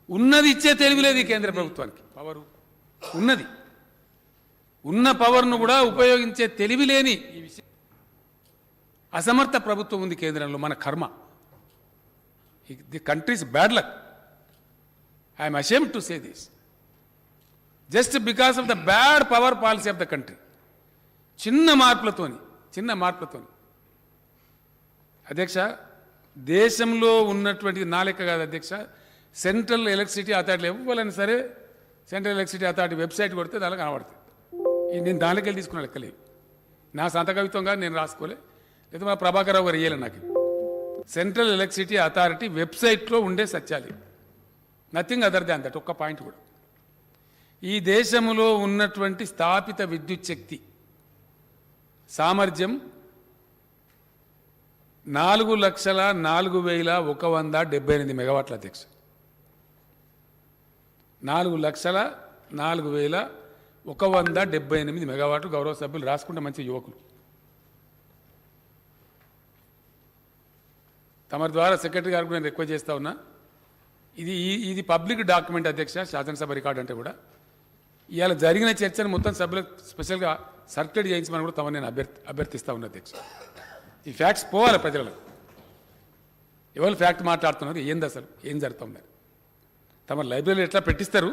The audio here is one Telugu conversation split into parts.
ఉన్నది ఇచ్చే తెలివి లేదు ఈ కేంద్ర ప్రభుత్వానికి. పవర్ ఉన్నది, ఉన్న పవర్ను కూడా ఉపయోగించే తెలివి లేని అసమర్థ ప్రభుత్వం ఉంది కేంద్రంలో. మన కర్మ. The countries bad luck. I'm ashamed to say this just because of the bad power policy of the country. చిన్న మార్పులతోని అధ్యక్ష, దేశంలో ఉన్నటువంటి నా లెక్క కాదు అధ్యక్ష, సెంట్రల్ ఎలక్ట్రిసిటీ అథారిటీ ఇవ్వాలని సరే సెంట్రల్ ఎలక్ట్రిసిటీ అథారిటీ వెబ్సైట్ కొడితే దానికి కనబడుతుంది. నేను దానిలోకి వెళ్ళి తీసుకున్న లెక్కలేదు. నా సొంత కవిత్వంగా నేను రాసుకోలే, లేదా మా ప్రభాకర్ రావు గారు ఇయ్యాలి నాకు. సెంట్రల్ ఎలక్ట్రిసిటీ అథారిటీ వెబ్సైట్లో ఉండే సత్యాలు, నథింగ్ అదర్ దాన్ దట్. ఒక్క పాయింట్ కూడా. ఈ దేశంలో ఉన్నటువంటి స్థాపిత విద్యుత్ శక్తి సామర్థ్యం 4,04,178 మెగావాట్ల అధ్యక్ష. 4,04,178 మెగావాట్లు. గౌరవ సభ్యులు రాసుకుంటే మంచి యువకులు. తమ ద్వారా సెక్రటరీ గారికి నేను రిక్వెస్ట్ చేస్తా ఉన్నా, ఇది పబ్లిక్ డాక్యుమెంట్ అధ్యక్ష, శాసనసభ రికార్డు అంటే కూడా. ఇవాళ జరిగిన చర్చను మొత్తం సభ్యులకు స్పెషల్గా సర్క్యులేట్ చేయించమని కూడా తమ నేను అభ్యర్థిస్తా ఉన్నా అధ్యక్ష. ఈ ఫ్యాక్ట్స్ పోవాలి ప్రజలకు. ఎవరు ఫ్యాక్ట్ మాట్లాడుతున్నారు, ఏంది అసలు ఏం జరుగుతుంది, తమ లైబ్రరీలో ఎట్లా పెట్టిస్తారు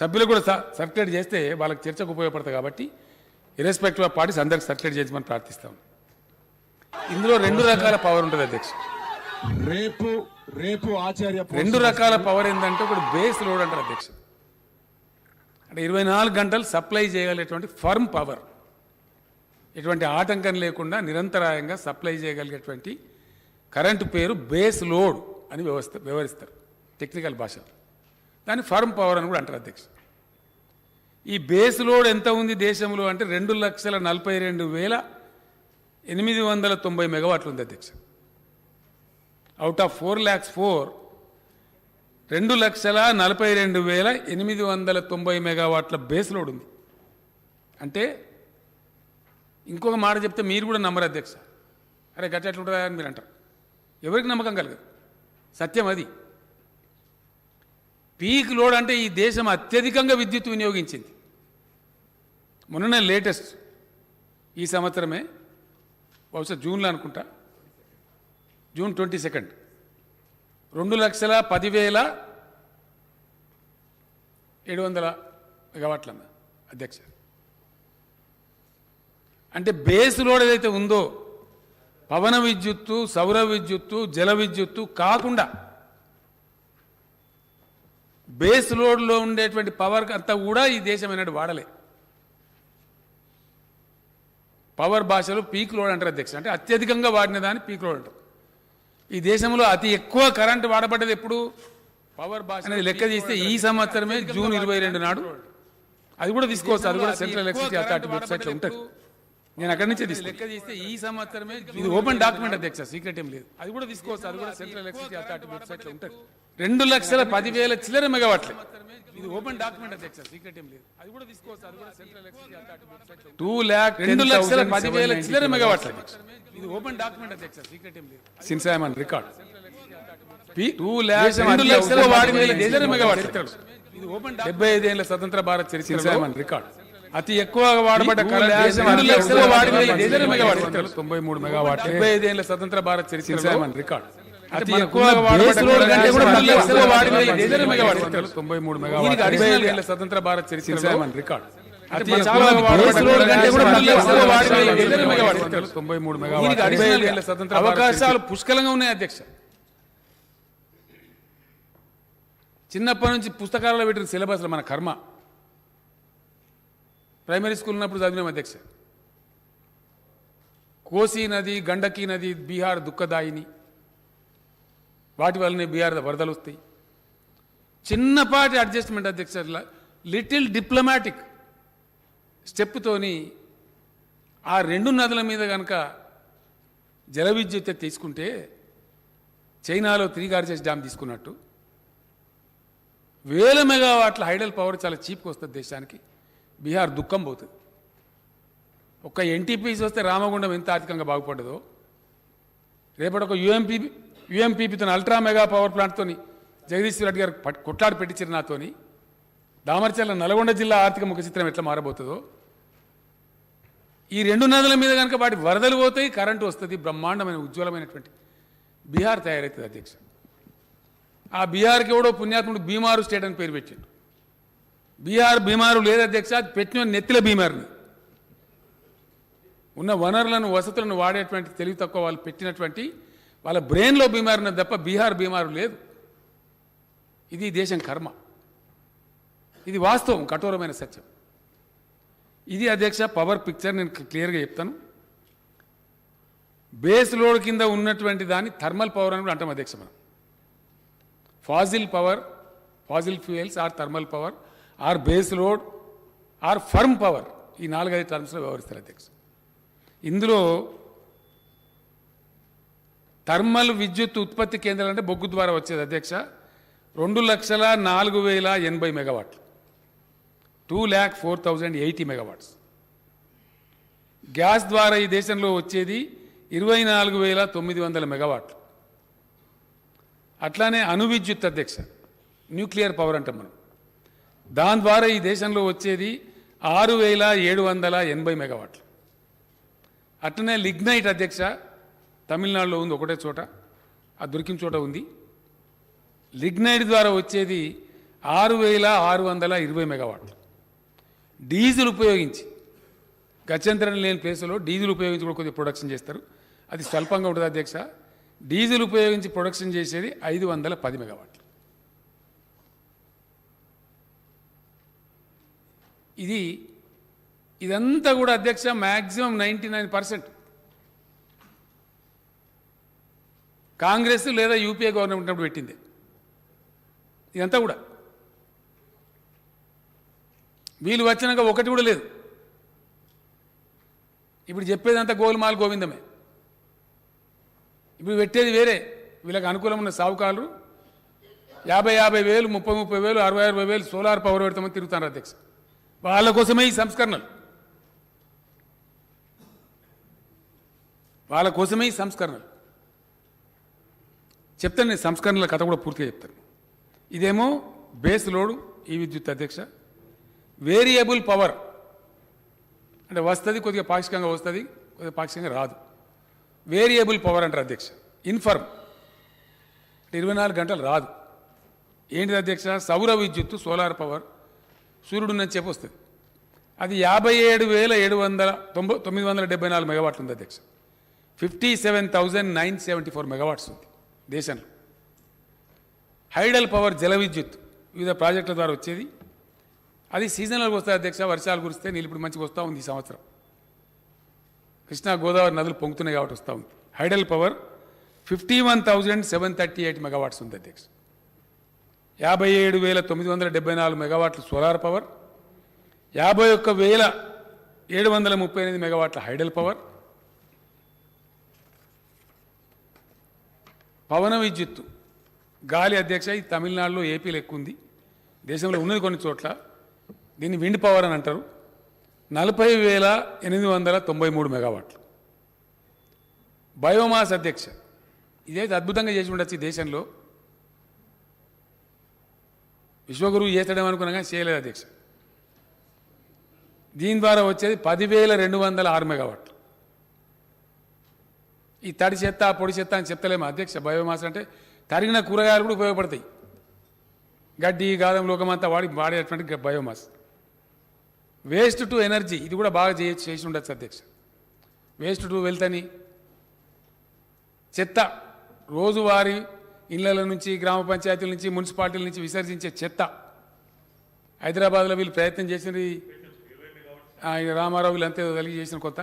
సభ్యులు కూడా సర్క్యులేట్ చేస్తే వాళ్ళకి చర్చకు ఉపయోగపడతాయి. కాబట్టి ఇర్రెస్పెక్టివ్ ఆఫ్ పార్టీస్ అందరికి సర్క్యులేట్ చేయమని ప్రార్థిస్తాం. ఇందులో 2 రకాల పవర్ ఉంటుంది అధ్యక్ష. రేపు ఆచార్య 2 రకాల పవర్ ఏంటంటే, ఒకటి బేస్ లోడ్ అంటారు అధ్యక్ష. అంటే 24 గంటలు సప్లై చేయగలిగేటువంటి ఫర్మ్ పవర్, ఎటువంటి ఆటంకం లేకుండా నిరంతరాయంగా సప్లై చేయగలిగేటువంటి కరెంటు పేరు బేస్ లోడ్ అని వ్యవహరిస్తారు టెక్నికల్ భాష. దాన్ని ఫర్మ్ పవర్ అని కూడా అంటారు అధ్యక్ష. ఈ బేస్ లోడ్ ఎంత ఉంది దేశంలో అంటే 2,42,890 మెగావాట్లు ఉంది అధ్యక్ష. అవుట్ ఆఫ్ 4,04,000 2,42,890 మెగావాట్ల బేస్ లోడ్ ఉంది. అంటే ఇంకొక మాట చెప్తే మీరు కూడా నమ్మరు అధ్యక్ష. అరే గట్ట ఎట్లుంటుందా అని మీరు అంటారు. ఎవరికి నమ్మకం కలగదు, సత్యం అది. పీక్ లోడ్ అంటే ఈ దేశం అత్యధికంగా విద్యుత్ వినియోగించింది. మొన్ననే లేటెస్ట్ ఈ సంవత్సరమే, బహుశా జూన్లో అనుకుంటా, జూన్ 22 2,10,700 మెగావాట్ల అధ్యక్ష. అంటే బేస్ లోడ్ ఏదైతే ఉందో, పవన విద్యుత్తు, సౌర విద్యుత్తు, జల విద్యుత్తు కాకుండా బేస్ లోడ్లో ఉండేటువంటి పవర్ అంతా కూడా ఈ దేశం అనేది వాడలే. పవర్ భాషలో పీక్ లోడ్ అంటారు అధ్యక్ష. అంటే అత్యధికంగా వాడిన దాన్ని పీక్ లోడ్ అంటారు. ఈ దేశంలో అతి ఎక్కువ కరెంటు వాడబడ్డది ఎప్పుడు, పవర్ భాష అనేది లెక్క తీస్తే ఈ సంవత్సరమే జూన్ 22 నాడు. అది కూడా తీసుకోవచ్చు, అది కూడా సెంట్రల్ ఎలక్ట్రిసిటీ అథారిటీ వెబ్సైట్లో ఉంటుంది. నేను అక్కడి నుంచే లెక్క తీస్తే ఈ సంవత్సరమే, ఇది ఓపెన్ డాక్యుమెంట్ అధ్యక్ష, సీక్రెట్ ఏం లేదు. అది కూడా తీసుకోవచ్చు, అది కూడా సెంట్రల్ ఎలక్ట్రిసిటీ అథారిటీ వెబ్సైట్లో ఉంటుంది. 2,10,000 చిల్లర మెగావాట్లే. ఇది ఓపెన్ డాక్యుమెంట్ అధ్యక్ష, సీక్రెట్ ఏం లేదు. అది కూడా తీసుకోవచ్చు, అది కూడా సెంట్రల్ ఎలక్ట్రిసిటీ అథారిటీ వెబ్సైట్లో 2,10,000 చిల్లర మెగావాట్లే. ఇది ఓపెన్ డాక్యుమెంట్ అధ్యక్ష, సీక్రెట్ ఏం లేదు. Since I'm on record 2,00,000 మెగావాట్లే. 75 ఏళ్ల స్వతంత్ర భారత్ చరిత్ర రికార్డ్. అతి ఎక్కువ వాడబడ్డ 93 మెగావాట్లు. 75 ఏళ్ల స్వతంత్ర భారత్ చరిత్ర రికార్డ్. అతి ఎక్కువ వాడబడ్డ 93 మెగావాట్లు. 75 ఏళ్ల స్వతంత్ర భారత్ చరిత్ర రికార్డ్. అతి ఎక్కువ వాడబడ్డ 93 మెగావాట్లు. 75 ఏళ్ల స్వతంత్ర అవకాశాలు పుష్కలంగా ఉన్నాయి అధ్యక్ష. చిన్నప్పటి నుంచి పుస్తకాలలో పెట్టిన సిలబస్లో మన కర్మ. ప్రైమరీ స్కూల్ ఉన్నప్పుడు చదివినాం అధ్యక్ష. కోసీ నది, గండకీ నది బీహార్ దుఃఖదాయిని, వాటి వల్లనే బీహార్ వరదలు వస్తాయి. చిన్నపాటి అడ్జస్ట్మెంట్ అధ్యక్ష, లిటిల్ డిప్లొమాటిక్ స్టెప్తోని ఆ 2 నదుల మీద కనుక జల విద్యుత్ తీసుకుంటే, చైనాలో 3 గార్జెస్ డ్యామ్ తీసుకున్నట్టు 1000 మెగావాట్ల హైడల్ పవర్ చాలా చీప్గా వస్తుంది దేశానికి. బీహార్ దుఃఖం పోతుంది. ఒక్క ఎన్టీపీసీ వస్తే రామగుండం ఎంత ఆర్థికంగా బాగుపడ్డదో, రేపటి ఒక యూఎంపీపీతో అల్ట్రా మెగా పవర్ ప్లాంట్తో జగదీశ్వర్ రెడ్డి గారు కొట్లాడి పెట్టించారు నాతోని. దామరచర్ల నల్గొండ జిల్లా ఆర్థిక ముఖ చిత్రం ఎట్లా మారబోతుందో, ఈ 2 నదుల మీద కనుక వాటి వరదలు పోతాయి, కరెంటు వస్తుంది, బ్రహ్మాండమైన ఉజ్వలమైనటువంటి బీహార్ తయారవుతుంది అధ్యక్ష. ఆ బీహార్కి ఎవడో పుణ్యాత్ముడు బీమారు స్టేట్ అని పేరు పెట్టాడు. బీహార్ బీమారు లేదు అధ్యక్ష, అది పెట్టిన నెత్తిల బీమారిని. ఉన్న వనరులను వసతులను వాడేటువంటి తెలివి తక్కువ వాళ్ళు పెట్టినటువంటి వాళ్ళ బ్రెయిన్లో బీమారిన తప్ప బీహార్ బీమారు లేదు. ఇది దేశం కర్మ, ఇది వాస్తవం, కఠోరమైన సత్యం. ఇది అధ్యక్ష పవర్ పిక్చర్. నేను క్లియర్గా చెప్తాను. బేస్ లోడ్ కింద ఉన్నటువంటి దాన్ని థర్మల్ పవర్ అని కూడా అంటాం అధ్యక్ష. మనం fossil power, fossil fuels or thermal power or base load or firm power, ఈ 4-5 టర్మ్స్లో వ్యవహరిస్తారు అధ్యక్ష. ఇందులో థర్మల్ విద్యుత్ ఉత్పత్తి కేంద్రాలు అంటే బొగ్గు ద్వారా వచ్చేది అధ్యక్ష 2,04,080 మెగావాట్లు, 2,04,080 మెగావాట్స్. గ్యాస్ ద్వారా ఈ దేశంలో వచ్చేది 24,900 మెగావాట్లు. అట్లానే అణు విద్యుత్ అధ్యక్ష, న్యూక్లియర్ పవర్ అంటాం మనం, దాని ద్వారా ఈ దేశంలో వచ్చేది 6,780 మెగావాట్లు. అట్లనే లిగ్నైట్ అధ్యక్ష, తమిళనాడులో ఉంది ఒకటే చోట, ఆ దొరికిన చోట ఉంది. లిగ్నైట్ ద్వారా వచ్చేది 6,620 మెగావాట్లు. డీజిల్ ఉపయోగించి గత్యంతరం లేని ప్లేసులో డీజిల్ ఉపయోగించి కూడా కొద్దిగా ప్రొడక్షన్ చేస్తారు, అది స్వల్పంగా ఉంటుంది అధ్యక్ష. డీజిల్ ఉపయోగించి ప్రొడక్షన్ చేసేది 510 మెగావాట్లు. ఇదంతా కూడా అధ్యక్ష మ్యాక్సిమం 99% కాంగ్రెస్ లేదా యూపీఏ గవర్నమెంట్ అప్పుడు పెట్టింది. ఇదంతా కూడా వీళ్ళు వచ్చినాక ఒకటి కూడా లేదు. ఇప్పుడు చెప్పేదంతా గోల్మాల్ గోవిందమే. ఇప్పుడు పెట్టేది వేరే. వీళ్ళకి అనుకూలం ఉన్న సావుకారులు 50,000, 30,000, 60,000 సోలార్ పవర్ పెడతామని తిరుగుతారు అధ్యక్ష. వాళ్ళ కోసమే ఈ సంస్కరణలు, వాళ్ళ కోసమే ఈ సంస్కరణలు. చెప్తాను నేను సంస్కరణల కథ కూడా పూర్తిగా చెప్తాను. ఇదేమో బేస్ లోడు ఈ విద్యుత్ అధ్యక్ష. వేరియబుల్ పవర్ అంటే వస్తుంది, కొద్దిగా పాక్షికంగా వస్తుంది, కొద్దిగా పాక్షికంగా రాదు. వేరియబుల్ పవర్ అంటారు అధ్యక్ష. ఇన్ఫర్మ్ అంటే 24 గంటలు రాదు. ఏంటిది అధ్యక్ష? సౌర విద్యుత్తు, సోలార్ పవర్, సూర్యుడు నుంచి చెప్పి వస్తుంది. అది 57,974 మెగావాట్లు ఉంది అధ్యక్ష. 57,974 మెగావాట్స్ ఉంది దేశంలో. హైడల్ పవర్ జల విద్యుత్ వివిధ ప్రాజెక్టుల ద్వారా వచ్చేది, అది సీజనల్గా వస్తుంది అధ్యక్ష. వర్షాలు కురిస్తే నీళ్ళు ఇప్పుడు మంచిగా వస్తూ ఉంది. ఈ సంవత్సరం కృష్ణా గోదావరి నదులు పొంగుతున్నాయి కాబట్టి వస్తూ ఉంది. హైడల్ పవర్ 51,738 మెగావాట్స్ ఉంది అధ్యక్ష. 57,974 మెగావాట్లు సోలార్ పవర్, 51,738 మెగావాట్ల హైడల్ పవర్. పవన విద్యుత్తు గాలి అధ్యక్ష, ఇది తమిళనాడులో, ఏపీలో ఎక్కువ ఉంది, దేశంలో ఉన్నది కొన్ని చోట్ల. దీన్ని విండ్ పవర్ అని అంటారు. 40,893 మెగావాట్లు. బయోమాస్ అధ్యక్ష, ఇదైతే అద్భుతంగా చేసి ఉండొచ్చు ఈ దేశంలో. విశ్వగురువు చేస్తాడేమనుకున్నా కానీ చేయలేదు అధ్యక్ష. దీని ద్వారా వచ్చేది 10,206 మెగావాట్లు. ఈ తడి చెత్త పొడి చెత్త అని చెప్తలేమో అధ్యక్ష. బయోమాస్ అంటే తరిగిన కూరగాయలు కూడా ఉపయోగపడతాయి. గడ్డి గాదం లోకమంతా వాడేటువంటి బయోమాస్. వేస్ట్ టు ఎనర్జీ, ఇది కూడా బాగా చేసి ఉండొచ్చు అధ్యక్ష. వేస్ట్ టు వెల్త్ అని చెత్త, రోజువారీ ఇళ్ల నుంచి, గ్రామ పంచాయతీల నుంచి, మున్సిపాలిటీల నుంచి విసర్జించే చెత్త. హైదరాబాద్లో వీళ్ళు ప్రయత్నం చేసినది, రామారావు వీళ్ళు అంతే కలిగి చేసిన కొత్త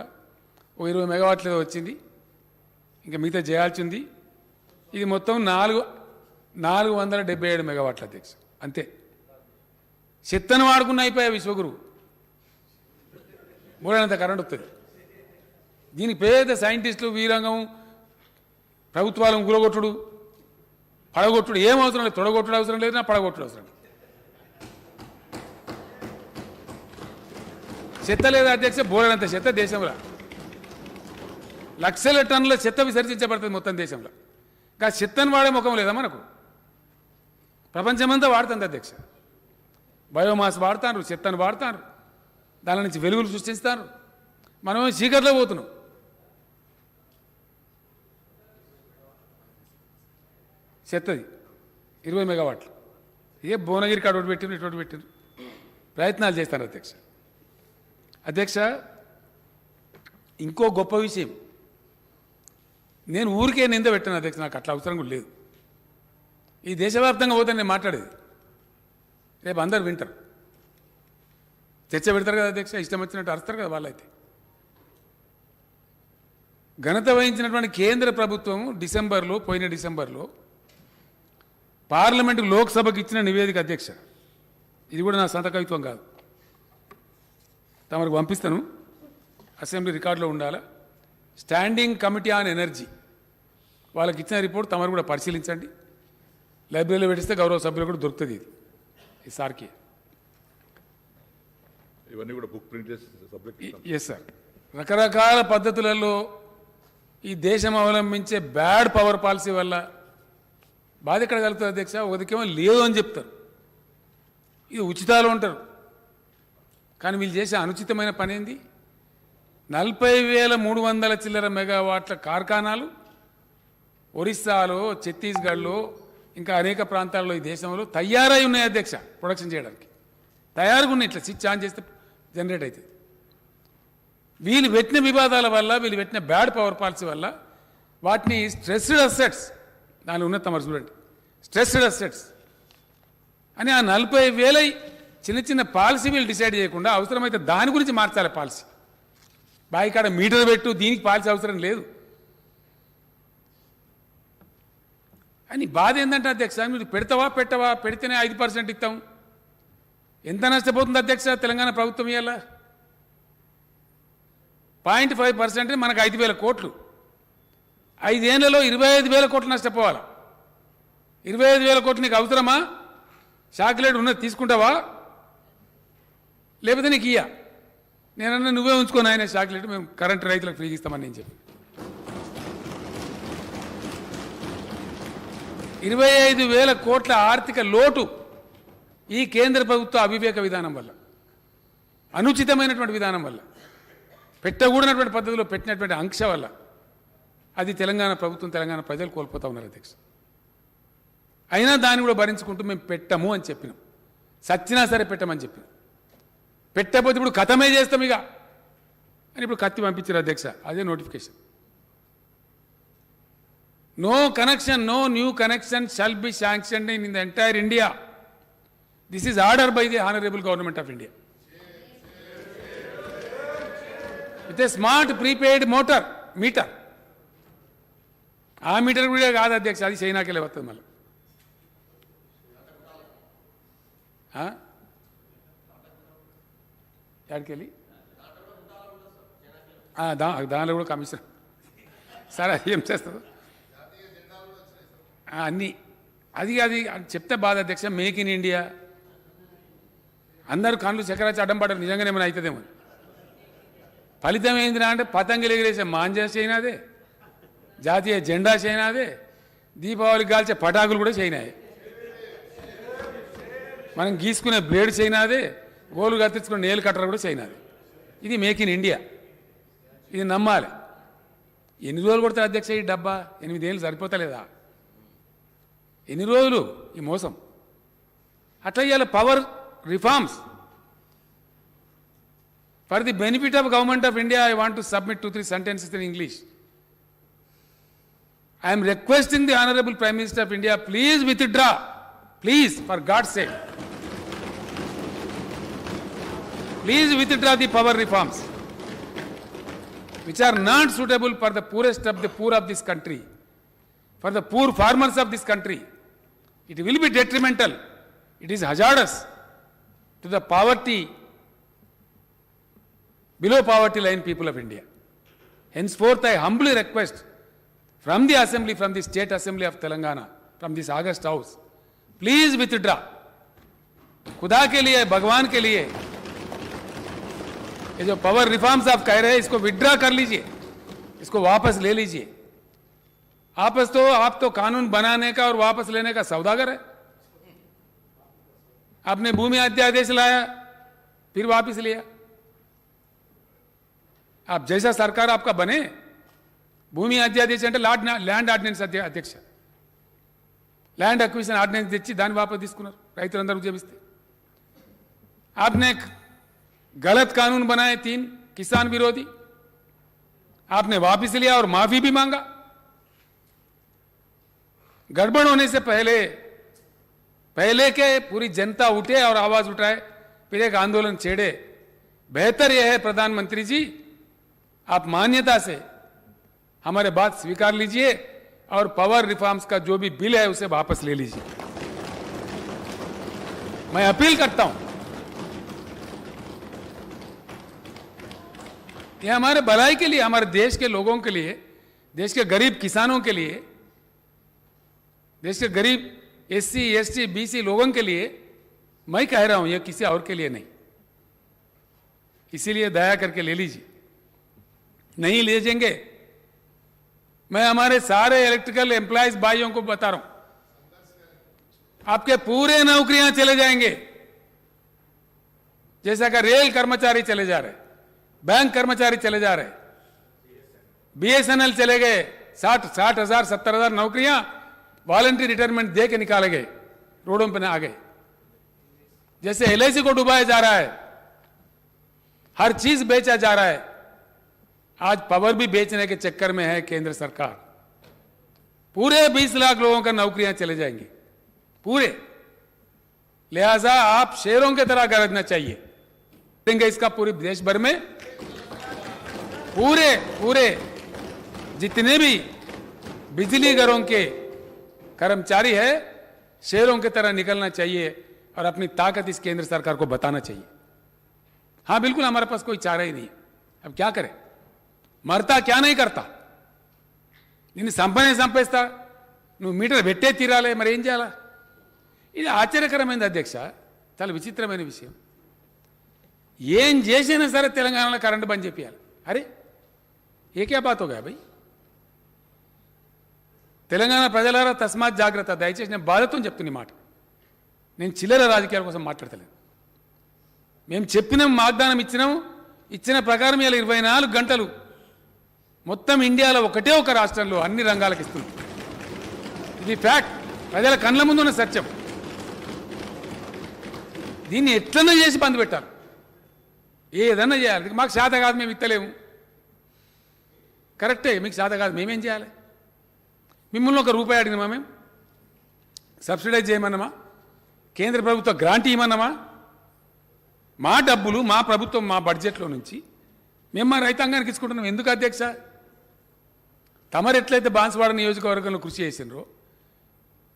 20 మెగావాట్లు వచ్చింది, ఇంకా మిగతా చేయాల్సింది. ఇది మొత్తం 477 మెగావాట్ల అధ్యక్ష. అంతే. చెత్తను వాడుకున్న అయిపోయా విశ్వగురువు, మూడనంత కరెంట్ వస్తుంది. దీనికి పేద సైంటిస్టులు, వీరంగం, ప్రభుత్వాలను గులగొట్టుడు, పడగొట్టుడు ఏం అవసరం లేదు. తొడగొట్టుడు అవసరం లేదు, నా పడగొట్టుడు అవసరం లేదు. చెత్త లేదా అధ్యక్ష? బోరనంత చెత్త దేశంలో, లక్షల టన్నుల చెత్త విసర్జించబడుతుంది మొత్తం దేశంలో. ఇంకా చెత్తను వాడే ముఖం లేదా మనకు? ప్రపంచమంతా వాడుతుంది అధ్యక్ష. బయోమాస్ వాడతారు, చెత్తను వాడతారు, దాని నుంచి వెలుగులు సృష్టిస్తారు. మనం చీకట్లో పోతున్నాం. చెత్తది 20 మెగావాట్లు. ఏ భువనగిరి కాడ ఒకటి పెట్టిన ఇటువంటి పెట్టిన ప్రయత్నాలు చేస్తారు అధ్యక్ష. అధ్యక్ష, ఇంకో గొప్ప విషయం, నేను ఊరికే నింద పెట్టాను అధ్యక్ష, నాకు అట్లా అవసరం కూడా లేదు. ఈ దేశవ్యాప్తంగా పోతే నేను మాట్లాడేది రేపు అందరు వింటారు, చర్చ పెడతారు కదా అధ్యక్ష, ఇష్టం వచ్చినట్టు అరుస్తారు కదా వాళ్ళైతే. ఘనత వహించినటువంటి కేంద్ర ప్రభుత్వం పోయిన డిసెంబర్లో పార్లమెంటు లోక్సభకు ఇచ్చిన నివేదిక అధ్యక్ష, ఇది కూడా నా సొంత కవిత్వం కాదు, తమకు పంపిస్తాను, అసెంబ్లీ రికార్డులో ఉండాలా. స్టాండింగ్ కమిటీ ఆన్ ఎనర్జీ వాళ్ళకి ఇచ్చిన రిపోర్ట్ తమరు కూడా పరిశీలించండి, లైబ్రరీలో పెట్టిస్తే గౌరవ సభ్యులు కూడా దొరుకుతుంది. ఇది ఈసారికి ఇవన్నీ కూడా బుక్ ప్రింట్ చేసి సబ్జెక్ట్. ఎస్ సార్, రకరకాల పద్ధతులలో ఈ దేశం అవలంబించే బ్యాడ్ పవర్ పాలసీ వల్ల బాధ ఎక్కడ కలుగుతుంది అధ్యక్ష. ఒకదికేమో లేదు అని చెప్తారు, ఇది ఉచితాలు ఉంటారు, కానీ వీళ్ళు చేసే అనుచితమైన పని ఏంది? 40,300 చిల్లర మెగావాట్ల కార్ఖానాలు ఒరిస్సాలో, ఛత్తీస్గఢ్లో, ఇంకా అనేక ప్రాంతాల్లో ఈ దేశంలో తయారై ఉన్నాయి అధ్యక్ష, ప్రొడక్షన్ చేయడానికి తయారుగా ఉన్నాయి. ఇట్లా స్విచ్ ఆన్ చేస్తే జనరేట్ అవుతుంది. వీళ్ళు పెట్టిన వివాదాల వల్ల, వీళ్ళు పెట్టిన బ్యాడ్ పవర్ పాలసీ వల్ల వాటిని స్ట్రెస్డ్ అసెట్స్, దాని ఉన్నత మరి చూడండి, స్ట్రెస్డ్ అసెట్స్ అని ఆ 40,000 చిన్న చిన్న పాలసీ వీళ్ళు డిసైడ్ చేయకుండా అవసరమైతే దాని గురించి మార్చాలి పాలసీ. బాయికాడ మీటర్ పెట్టు, దీనికి పాలసీ అవసరం లేదు అని బాధ ఏంటంటే అధ్యక్ష, మీరు పెడతావా పెట్టవా, పెడితేనే 5% ఇస్తాం. ఎంత నష్టపోతుంది అధ్యక్ష తెలంగాణ ప్రభుత్వం ఇవాళ? 0.5% మనకు 5,000 కోట్లు, 5 ఏళ్లలో 25,000 కోట్లు నష్టపోవాలి. 25,000 కోట్లు నీకు అవసరమా? చాక్లెట్ ఉన్నది తీసుకుంటావా, లేకపోతే నీకు ఇయ్యా? నేనన్నా నువ్వే ఉంచుకొని ఆయన చాక్లెట్, మేము కరెంట్ రైతులకు ఫ్రీగా ఇస్తామని నేను చెప్పి. 25,000 కోట్ల ఆర్థిక లోటు ఈ కేంద్ర ప్రభుత్వ అవివేక విధానం వల్ల, అనుచితమైనటువంటి విధానం వల్ల, పెట్టకూడనటువంటి పద్ధతిలో పెట్టినటువంటి ఆంక్ష వల్ల అది తెలంగాణ ప్రభుత్వం, తెలంగాణ ప్రజలు కోల్పోతా ఉన్నారు అధ్యక్ష. అయినా దాన్ని కూడా భరించుకుంటూ మేము పెట్టము అని చెప్పినాం, సచ్చినా సరే పెట్టమని చెప్పినాం. పెట్టకపోతే ఇప్పుడు కథమే చేస్తాం ఇక అని ఇప్పుడు కత్తి పంపించారు అధ్యక్ష, అదే notification. No connection, no new connection shall be sanctioned in the entire India. This is order by the honourable government of India with a smart prepaid meter. ఆ మీటర్ కూడా కాదు అధ్యక్ష, అది చైనాకెళ్ళి వస్తుంది మళ్ళీ. ఎక్కడికెళ్ళి దానిలో కూడా కమిషన్ సరే ఏం చేస్తుందో అన్నీ అది అది చెప్తే బాధ అధ్యక్ష. మేక్ ఇన్ ఇండియా, అందరూ కళ్ళు చక్రాచి అడ్డం పడ్డారు, నిజంగానే ఏమైనా అవుతుందేమో. ఫలితం ఏందిరా అంటే పతంగులు ఎగిరేసే మాంజా చైనాదే, జాతీయ జెండా చైనాదే, దీపావళికి కాల్చే పటాకులు కూడా చైనాయే, మనం గీసుకునే బ్లేడ్ చైనాదే, గోలు కత్తించుకునే నేలు కట్టరు కూడా చైనాదే. ఇది మేక్ ఇన్ ఇండియా, ఇది నమ్మాలి. ఎన్ని రోజులు కొడతారు అధ్యక్ష ఈ డబ్బా? 8 ఏళ్ళు సరిపోతలేదా? ఎన్ని రోజులు ఈ మోసం? అట్లా ఇవాళ power reforms for the benefit of government of India. I want to submit 2-3 sentences in English. I am requesting the Honorable Prime Minister of India, please withdraw, please, for God's sake, please withdraw the power reforms which are not suitable for the poorest of the poor of this country, for the poor farmers of this country. It will be detrimental, it is hazardous to the below poverty line people of India. Henceforth I humbly request from the assembly, from the state assembly of Telangana, from this August house, please withdraw. खुदा के लिए, भगवान के लिए, ये जो पावर रिफॉर्म्स आप कह रहे हैं इसको विड्रॉ कर लीजिए, इसको वापस ले लीजिए. आप तो कानून बनाने का और वापस लेने का सौदागर है. आपने भूमि अध्यादेश लाया, फिर वापस लिया। आप जैसा सरकार आपका बने, భూమి అధ్యాదేశం అంటే ల్యాండ్ ఆర్డినెన్స్ అధ్యక్ష, ల్యాండ్ అక్విజిషన్ ఆర్డినెన్స్ తెచ్చి దాన్ని వాపసు తీసుకున్నారు రైతులందరూ ఉద్యమిస్తే। आपने गलत कानून बनाए 3 किसान विरोधी, आपने वापस लिया और माफी भी मांगा। गड़बड़ होने से पहले के पूरी जनता उठे और आवाज उठाए, फिर एक आंदोलन छेड़े। बेहतर यह है प्रधानमंत्री जी, आप मान्यता से हमारे बात स्वीकार लीजिए और पावर रिफॉर्म्स का जो भी बिल है उसे वापस ले लीजिए। मैं अपील करता हूं, यह हमारे भलाई के लिए, हमारे देश के लोगों के लिए, देश के गरीब किसानों के लिए, देश के गरीब SC ST BC लोगों के लिए मैं कह रहा हूं, यह किसी और के लिए नहीं। इसीलिए दया करके ले लीजिए। नहीं ले जाएंगे, मैं हमारे सारे इलेक्ट्रिकल एम्प्लॉयज भाइयों को बता रहा हूं, आपके पूरे नौकरियां चले जाएंगे। जैसा कि रेल कर्मचारी चले जा रहे, बैंक कर्मचारी चले जा रहे, BSNL चले गए, 60,000 70,000 नौकरियां वॉलंटरी रिटायरमेंट दे के निकाले गए, रोडों पर आ गए। जैसे LIC को डुबाया जा रहा है, हर चीज बेचा जा रहा है, आज पावर भी बेचने के चक्कर में है केंद्र सरकार। पूरे 20 लाख लोगों का नौकरियां चले जाएंगी पूरे। लिहाजा आप शेरों की तरह गरजना चाहिए। देंगे इसका पूरे देश भर में पूरे जितने भी बिजली घरों के कर्मचारी है, शेरों की तरह निकलना चाहिए और अपनी ताकत इस केंद्र सरकार को बताना चाहिए। हां बिल्कुल, हमारे पास कोई चारा ही नहीं है। अब क्या करें, మరతా క్యా నహీ కర్తా, నిన్ను సంపేస్తా, నువ్వు మీటర్ పెట్టే తీరాలే, మరి ఏం చేయాలా? ఇది ఆశ్చర్యకరమైనది అధ్యక్ష, చాలా విచిత్రమైన విషయం। ఏం చేసినా సరే తెలంగాణలో కరెంటు బంద్ చేపియాలి। అరే ఏ క్యా బాత్ హోగా భయ్? తెలంగాణ ప్రజలారా తస్మాత్ జాగ్రత్త, దయచేసి నేను బాధతో చెప్తున్న మాట, నేను చిల్లర రాజకీయాల కోసం మాట్లాడతలేను। మేము చెప్పినాం, వాగ్దానం ఇచ్చిన ప్రకారం ఇలా 24 గంటలు మొత్తం ఇండియాలో ఒకటే ఒక రాష్ట్రంలో అన్ని రంగాలకు ఇస్తుంది। ఇది ఫ్యాక్ట్, ప్రజల కళ్ళ ముందున్న సత్యం। దీన్ని ఎట్లన్నా చేసి బంద్ పెట్టాలి, ఏదన్నా చేయాలి। మాకు శాత కాదు, మేము ఇత్తలేము, కరెక్టే, మీకు శాత కాదు, మేమేం చేయాలి? మిమ్మల్ని ఒక రూపాయి అడిగినామా? మేము సబ్సిడైజ్ చేయమన్నామా? కేంద్ర ప్రభుత్వ గ్రాంట్ ఇవ్వమన్నామా? మా డబ్బులు, మా ప్రభుత్వం, మా బడ్జెట్లో నుంచి మేము మా రైతాంగానికి ఇచ్చుకుంటున్నాం। ఎందుకు అధ్యక్ష? తమరు ఎట్లయితే బాన్సువాడ నియోజకవర్గంలో కృషి చేసినారో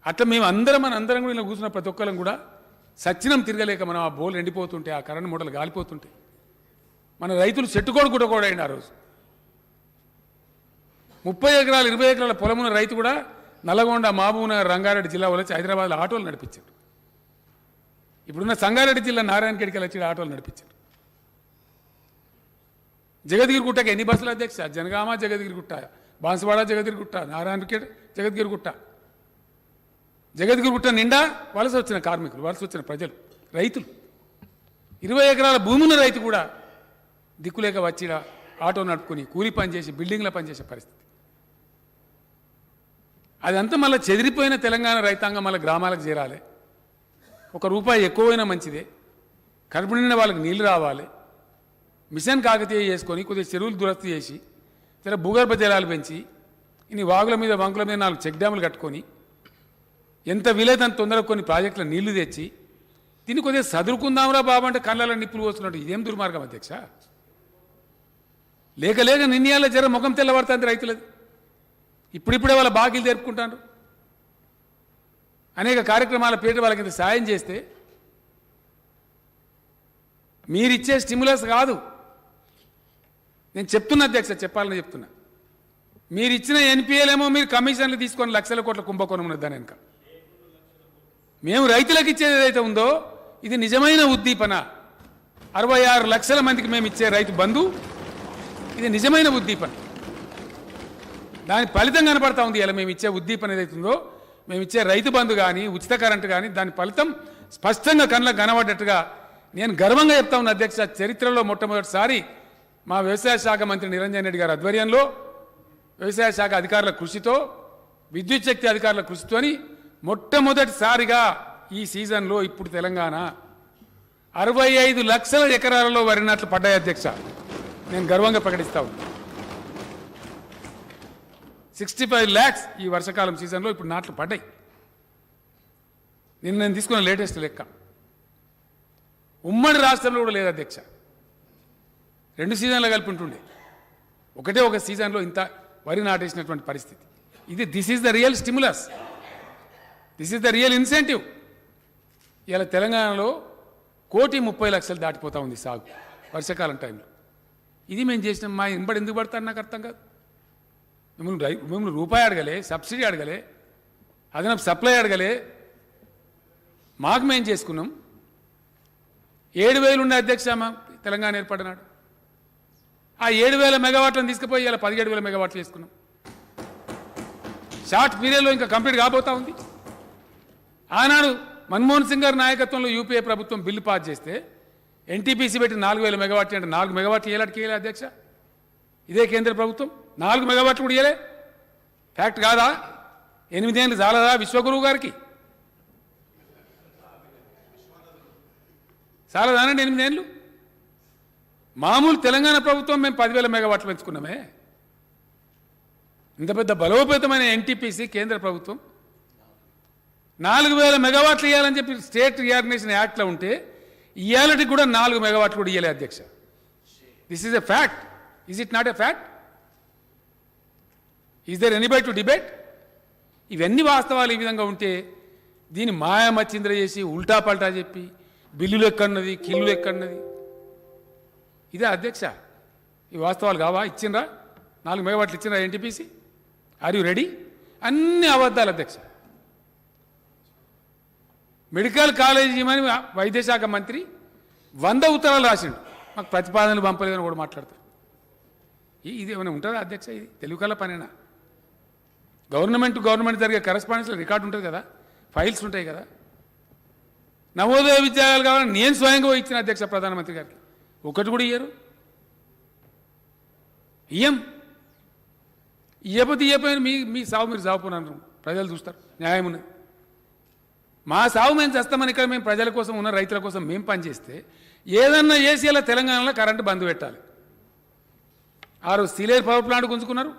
అట్లా మేము అందరం కూడా ఇలా కూర్చున్న ప్రతి ఒక్కరం కూడా సచ్చినం తిరగలేక మనం ఆ బోల్ ఎండిపోతుంటే, ఆ కరెంటు మూటలు గాలిపోతుంటే మన రైతులు చెట్టుకోడు గుట్టకోడైంది ఆ రోజు। 30 ఎకరాలు 20 ఎకరాల పొలమున్న రైతు కూడా నల్లగొండ, మహబూబ్నగర్, రంగారెడ్డి జిల్లా వచ్చి హైదరాబాద్లో ఆటోలు నడిపించారు। ఇప్పుడున్న సంగారెడ్డి జిల్లా నారాయణఖేడ్కి వచ్చి ఆటోలు నడిపించారు। జగద్గిరిగుట్టకి ఎన్ని బస్సులు అధ్యక్ష? జనగామ, జగద్గిరిగుట్ట, బాన్సువాడ, జగద్గిరిగుట్ట, నారాయణఖేడ్, జగద్గిరిగుట్ట, జగద్గిరిగుట్ట నిండా వలస వచ్చిన కార్మికులు, వలస వచ్చిన ప్రజలు, రైతులు। 20 ఎకరాల భూమి ఉన్న రైతు కూడా దిక్కులేక వచ్చి ఆటో నడుపుకొని కూలి పని చేసి బిల్డింగ్ల పని చేసే పరిస్థితి। అదంతా మళ్ళీ చెదిరిపోయిన తెలంగాణ రైతాంగం మళ్ళీ గ్రామాలకు చేరాలి, ₹1 ఎక్కువైనా మంచిదే, కడుపు నిండిన వాళ్ళకి నీళ్లు రావాలి, మిషన్ కాకతీయ చేసుకొని కొద్దిగా చెరువులు దురస్తి చేసి సరే భూగర్భ జలాలు పెంచి ఇన్ని వాగుల మీద వంకుల మీద 4 చెక్ డ్యాములు కట్టుకొని ఎంత వీలైతే అంత తొందరగా కొన్ని ప్రాజెక్టుల నీళ్లు తెచ్చి దీన్ని కొద్దిగా చదువుకుందాంరా బాబు అంటే కళ్ళలో నిప్పులు పోస్తున్నట్టు ఇదేం దుర్మార్గం అధ్యక్ష? లేక నిర్ణయాల జర ముఖం తెల్లబడుతుంది రైతులది। ఇప్పుడిప్పుడే వాళ్ళ బాకీలు జరుపుకుంటారు, అనేక కార్యక్రమాల పేట వాళ్ళకి ఇంత సాయం చేస్తే మీరిచ్చే స్టిమ్యులస్ కాదు, నేను చెప్తున్నా అధ్యక్ష, చెప్పాలని చెప్తున్నా, మీరు ఇచ్చిన NPL ఏమో మీరు కమిషన్లు తీసుకొని లక్షల కోట్ల కుంభకోణం ఉన్నది దాని వెనుక। మేము రైతులకు ఇచ్చేది ఏదైతే ఉందో ఇది నిజమైన ఉద్దీపన, 66 లక్షల మందికి మేము ఇచ్చే రైతు బంధు ఇది నిజమైన ఉద్దీపన, దాని ఫలితం కనపడతా ఉంది। ఇలా మేము ఇచ్చే ఉద్దీపన ఏదైతుందో, మేము ఇచ్చే రైతు బంధు కానీ ఉచిత కరెంటు కానీ దాని ఫలితం స్పష్టంగా కళ్ళకు కనబడ్డట్టుగా నేను గర్వంగా చెప్తా ఉన్నా అధ్యక్ష, చరిత్రలో మొట్టమొదటిసారి మా వ్యవసాయ శాఖ మంత్రి నిరంజన్ రెడ్డి గారి ఆధ్వర్యంలో వ్యవసాయ శాఖ అధికారుల కృషితో, విద్యుత్ శక్తి అధికారుల కృషితోని మొట్టమొదటిసారిగా ఈ సీజన్లో ఇప్పుడు తెలంగాణ 65 లక్షల ఎకరాలలో వరి నాట్లు పడ్డాయి అధ్యక్ష. నేను గర్వంగా ప్రకటిస్తా ఉన్నా. 65 lakhs ఈ వర్షాకాలం సీజన్లో ఇప్పుడు నాట్లు పడ్డాయి. నిన్న నేను తీసుకున్న లేటెస్ట్ లెక్క. ఉమ్మడి రాష్ట్రంలో కూడా లేదు అధ్యక్ష. 2 సీజన్లు కలిపి ఉంటుండే, ఒకటే ఒక సీజన్లో ఇంత వరి నాటేసినటువంటి పరిస్థితి. This is the real stimulus, this is the real incentive. ఇలా తెలంగాణలో 1,30,00,000 దాటిపోతా ఉంది సాగు వర్షాకాలం టైంలో. ఇది మేము చేసినాం. మా ఇంబడి ఎందుకు పడతారు నాకు అర్థం కాదు. మిమ్మల్ని రూపాయి అడగలే, సబ్సిడీ అడగలే, అదనపు సప్లై అడగలే. మాకు మేము చేసుకున్నాం. 7,000 ఉండే అధ్యక్ష మా తెలంగాణ ఏర్పడినాడు. ఆ 7,000 మెగావాట్లను తీసుకుపోయి ఇలా 17,000 మెగావాట్లు చేసుకున్నాం. షార్ట్ పీరియడ్లో ఇంకా కంప్లీట్ కాబోతా ఉంది. ఆనాడు మన్మోహన్ సింగ్ గారి నాయకత్వంలో యూపీఏ ప్రభుత్వం బిల్లు పాస్ చేస్తే ఎన్టీపీసీ పెట్టి 4,000 మెగావాట్లు అంటే 4 మెగావాట్లు ఇయ్యాలటికి ఇయ్యలే అధ్యక్ష. ఇదే కేంద్ర ప్రభుత్వం 4 మెగావాట్లు కూడా ఇయ్యలే. ఫ్యాక్ట్ కాదా? 8 ఏళ్ళు చాలదా విశ్వగురువు గారికి? చాలదానండి 8 ఏళ్ళు? మామూలు తెలంగాణ ప్రభుత్వం మేము 10,000 మెగావాట్లు పెంచుకున్నామే. ఇంత పెద్ద బలోపేతమైన ఎన్టీపీసీ కేంద్ర ప్రభుత్వం 4,000 మెగావాట్లు ఇవ్వాలని చెప్పి స్టేట్ రీఆర్గనైజేషన్ యాక్ట్లో ఉంటే ఇవాళకి కూడా 4 మెగావాట్లు కూడా ఇవ్వలే అధ్యక్ష. This is a fact. Is it not a fact? Is there anybody to debate? ఇవన్నీ వాస్తవాలు ఈ విధంగా ఉంటే దీన్ని మాయామచ్చింద్ర చేసి ఉల్టా పల్టా చెప్పి బిల్లులు ఎక్కడున్నది, కిల్లులు ఎక్కడున్నది, ఇదే అధ్యక్ష. ఈ వాస్తవాలు కావా? ఇచ్చిండ్రా 4 మెగావాట్లు ఇచ్చిండ్రా ఎన్టీపీసీ? Are you ready? అన్ని అబద్ధాలు అధ్యక్ష. మెడికల్ కాలేజీ ఇవ్వమని వైద్యశాఖ మంత్రి 100 ఉత్తరాలు రాసిండు. మాకు ప్రతిపాదనలు పంపలేదని కూడా మాట్లాడతారు. ఇది ఏమైనా ఉంటుందా అధ్యక్ష? ఇది తెలుగు కల పనేనా? గవర్నమెంట్ జరిగే కరెస్పాండెన్స్లో రికార్డు ఉంటుంది కదా, ఫైల్స్ ఉంటాయి కదా. నవోదయ విద్యాలయాలు కావాలని నేను స్వయంగా ఇచ్చిన అధ్యక్ష ప్రధానమంత్రి గారికి. ఒకటి కూడా ఇయ్యరు. ఇయ్యపోయిన మీ సాగు మీరు సాగుపోయినారు, ప్రజలు చూస్తారు. న్యాయం ఉన్నది. మా సాగు మేము చేస్తామని ఇక్కడ మేము ప్రజల కోసం ఉన్న రైతుల కోసం మేము పనిచేస్తే ఏదన్నా ఏసీలో తెలంగాణలో కరెంటు బంద్ పెట్టాలి. ఆ రోజు సీలేరు పవర్ ప్లాంట్ గుంజుకున్నారు.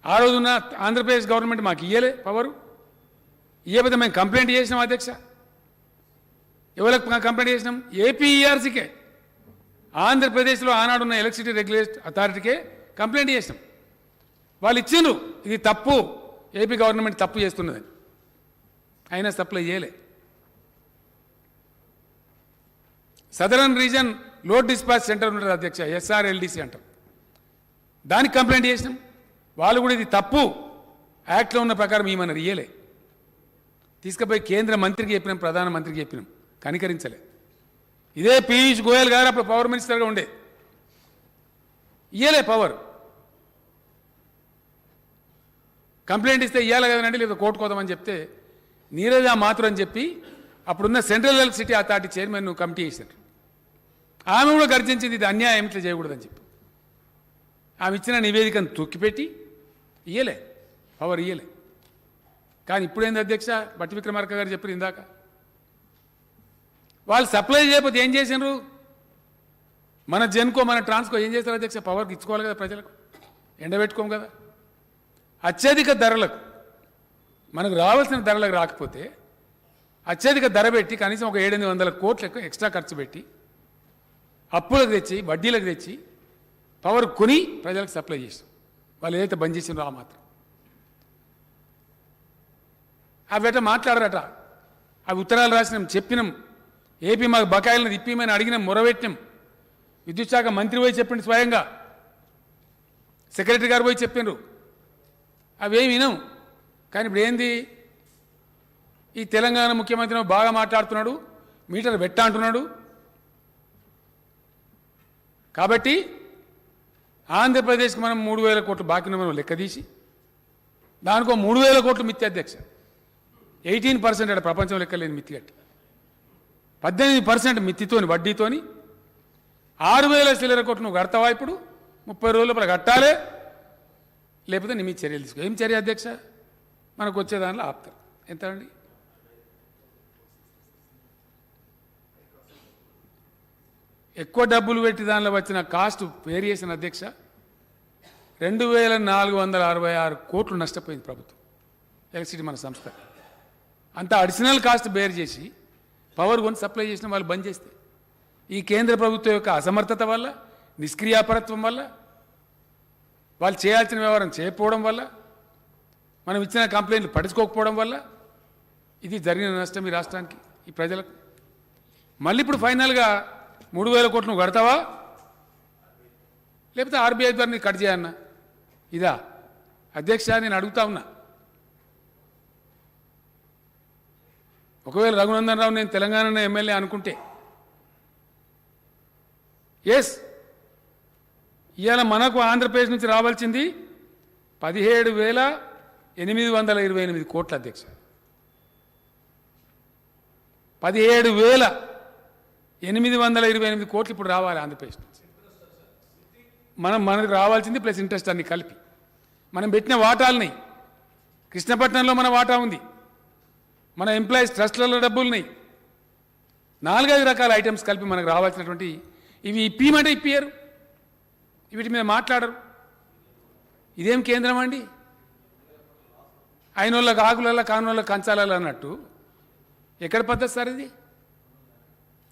ఆ రోజున ఆంధ్రప్రదేశ్ గవర్నమెంట్ మాకు ఇయ్యలే పవరు. ఇయ్యకపోతే మేము కంప్లైంట్ చేసినాం అధ్యక్ష. ఎవరికి కంప్లైంట్ చేసినాం? ఏపీఈఆర్సీకే, ఆంధ్రప్రదేశ్లో ఆనాడున్న ఎలక్ట్రిసిటీ రెగ్యులేటరీ అథారిటీకే కంప్లైంట్ చేసినాం. వాళ్ళు ఇచ్చిండ్రు ఇది తప్పు, ఏపీ గవర్నమెంట్ తప్పు చేస్తున్నదని. అయినా సప్లై చేయలే. Southern reason load dispatch centre ఉంటుంది అధ్యక్ష, SRLDC అంటారు. దానికి కంప్లైంట్ చేసినాం. వాళ్ళు కూడా ఇది తప్పు, యాక్ట్లో ఉన్న ప్రకారం ఏమన్నారు, ఇయ్యలే. తీసుకుపోయి కేంద్ర మంత్రికి చెప్పినాం, ప్రధానమంత్రికి చెప్పినాం, కనికరించలే. ఇదే పీయూష్ గోయల్ గారు అప్పుడు పవర్ మినిస్టర్గా ఉండే, ఇయ్యలే పవర్. కంప్లైంట్ ఇస్తే ఇయ్యాలి కదనండి, లేదా కోర్టుకోదామని చెప్తే నీరజా మాథుర్ అని చెప్పి అప్పుడున్న central electricity authority chairman committee చేశారు. ఆమె కూడా గర్జించింది ఇది అన్యాయం, ఇట్లా చేయకూడదని చెప్పి. ఆమె ఇచ్చిన నివేదికను తొక్కిపెట్టి ఇయ్యలే పవర్, ఇయ్యలే. కానీ ఇప్పుడేంది అధ్యక్ష, బట్టి విక్రమార్క గారు చెప్పారు ఇందాక, వాళ్ళు సప్లై చేయకపోతే ఏం చేసినారు? మన జెన్కో మన ట్రాన్స్కో ఏం చేస్తారు అధ్యక్ష? పవర్కి ఇచ్చుకోవాలి కదా ప్రజలకు, ఎండబెట్టుకోం కదా. అత్యధిక ధరలకు, మనకు రావాల్సిన ధరలకు రాకపోతే అత్యధిక ధర పెట్టి కనీసం ఒక 700 కోట్లు ఎక్స్ట్రా ఖర్చు పెట్టి అప్పులకు తెచ్చి వడ్డీలకు తెచ్చి పవర్ కొని ప్రజలకు సప్లై చేసాం. వాళ్ళు ఏదైతే బంద్ చేసినారో ఆ మాత్రం. అవి ఎట్లా మాట్లాడరట. అవి ఉత్తరాలు రాసినాం, చెప్పినాం. ఏపీ మాకు బకాయిలను తిప్పిమని అడిగినాం, మొరబెట్టినాం. విద్యుత్ శాఖ మంత్రి పోయి చెప్పిండు స్వయంగా, సెక్రటరీ గారు పోయి చెప్పిండ్రు. అవేం వినాం. కానీ ఇప్పుడు ఏంది, ఈ తెలంగాణ ముఖ్యమంత్రి బాగా మాట్లాడుతున్నాడు, మీటర్ పెట్టా అంటున్నాడు. కాబట్టి ఆంధ్రప్రదేశ్కి మనం 3,000 కోట్లు బాకీ మనం లెక్కదీసి దానికో 3,000 కోట్లు మిత్తి అధ్యక్ష. 18% అక్కడ ప్రపంచం లెక్కలేని మిత్తి కట్టి 18% మిత్తితోని వడ్డీతోని 6,000 చిల్లర కోట్లు నువ్వు కడతావా ఇప్పుడు 30 రోజుల లోపల కట్టాలి, లేకపోతే నీ మీద చర్యలు తీసుకో. ఏం చర్య అధ్యక్ష? మనకు వచ్చే దానిలో ఆపుతారు. ఎంత అండి? ఎక్కువ డబ్బులు పెట్టి దానిలో వచ్చిన కాస్ట్ వేరియేషన్ అధ్యక్ష 2,466 కోట్లు నష్టపోయింది ప్రభుత్వం, ఎలక్ట్రిసిటీ మన సంస్థ. అంత అడిషనల్ కాస్ట్ బేర్ చేసి పవర్ కొని సప్లై చేసిన వాళ్ళు బంద్ చేస్తే ఈ కేంద్ర ప్రభుత్వం యొక్క అసమర్థత వల్ల, నిష్క్రియాపరత్వం వల్ల, వాళ్ళు చేయాల్సిన వ్యవహారం చేయకపోవడం వల్ల, మనం ఇచ్చిన కంప్లైంట్లు పట్టించుకోకపోవడం వల్ల ఇది జరిగిన నష్టం ఈ రాష్ట్రానికి, ఈ ప్రజలకు. మళ్ళీ ఇప్పుడు ఫైనల్గా 3,000 కోట్లు నువ్వు కడతావా, లేకపోతే ఆర్బీఐ ద్వారా నీకు కట్ చేయన్నా? ఇదా అధ్యక్ష నేను అడుగుతా ఉన్నా. ఒకవేళ రఘునందన్ రావు నేను తెలంగాణ ఎమ్మెల్యే అనుకుంటే, ఎస్ ఇవాళ మనకు ఆంధ్రప్రదేశ్ నుంచి రావాల్సింది 17,828 కోట్ల అధ్యక్ష. 17,828 కోట్లు ఇప్పుడు రావాలి ఆంధ్రప్రదేశ్ నుంచి. మనకు రావాల్సింది ప్లస్ ఇంట్రెస్ట్ అన్ని కలిపి. మనం పెట్టిన వాటాలని, కృష్ణపట్నంలో మన వాటా ఉంది, మన ఎంప్లాయీస్ ట్రస్ట్లలో డబ్బులున్నాయి, 4-5 రకాల ఐటమ్స్ కలిపి మనకు రావాల్సినటువంటి ఇవి ఇప్పమంటే ఇప్పియరు, వీటి మీద మాట్లాడరు. ఇదేం కేంద్రం అండి? అయినోళ్ళకి ఆకులలో కానోళ్ళకి కంచాలలో అన్నట్టు ఎక్కడ పద్ధతి సార్ ఇది?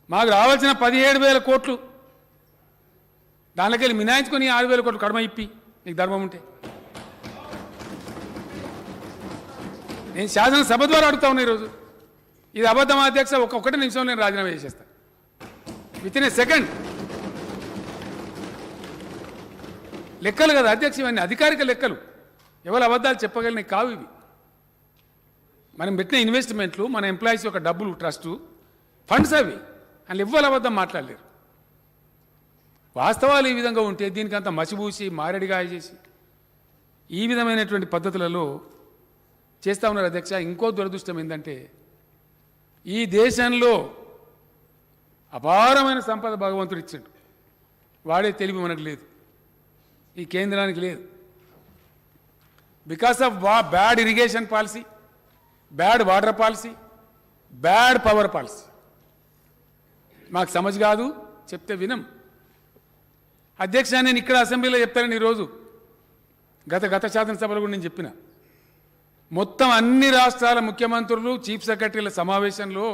మాకు రావాల్సిన 17,000 కోట్లు దానిలోకి వెళ్ళి మినాయించుకొని 6,000 కోట్లు కడమ ఇప్పి నీకు ధర్మం ఉంటే. నేను శాసనసభ ద్వారా అడుగుతా ఉన్నా ఈరోజు. ఇది అబద్ధం అధ్యక్ష, ఒక్కొక్కటి నిమిషంలో నేను రాజీనామా చేసేస్తాను విత్ ఇన్ ఏ సెకండ్. లెక్కలు కదా అధ్యక్ష, ఇవన్నీ అధికారిక లెక్కలు, ఎవరు అబద్ధాలు చెప్పగలిగిన కావు ఇవి. మనం పెట్టిన ఇన్వెస్ట్మెంట్లు, మన ఎంప్లాయీస్ యొక్క డబ్బులు, ట్రస్టు ఫండ్స్ అవి, అని ఎవ్వరు అబద్ధం మాట్లాడలేరు. వాస్తవాలు ఈ విధంగా ఉంటే దీనికంతా మసిబూసి మారేడిగాయ చేసి ఈ విధమైనటువంటి పద్ధతులలో చేస్తూ ఉన్నారు అధ్యక్ష. ఇంకో దురదృష్టం ఏంటంటే ఈ దేశంలో అపారమైన సంపద భగవంతుడు ఇచ్చాడు, వాడే తెలివి మనకు లేదు, ఈ కేంద్రానికి లేదు. Because of bad irrigation policy, bad water policy, bad power policy. మాకు సమజ్ కాదు, చెప్తే వినం అధ్యక్ష. నేను ఇక్కడ అసెంబ్లీలో చెప్తానని ఈరోజు గత శాసనసభలో కూడా నేను చెప్పిన, మొత్తం అన్ని రాష్ట్రాల ముఖ్యమంత్రులు, చీఫ్ సెక్రటరీల సమావేశంలో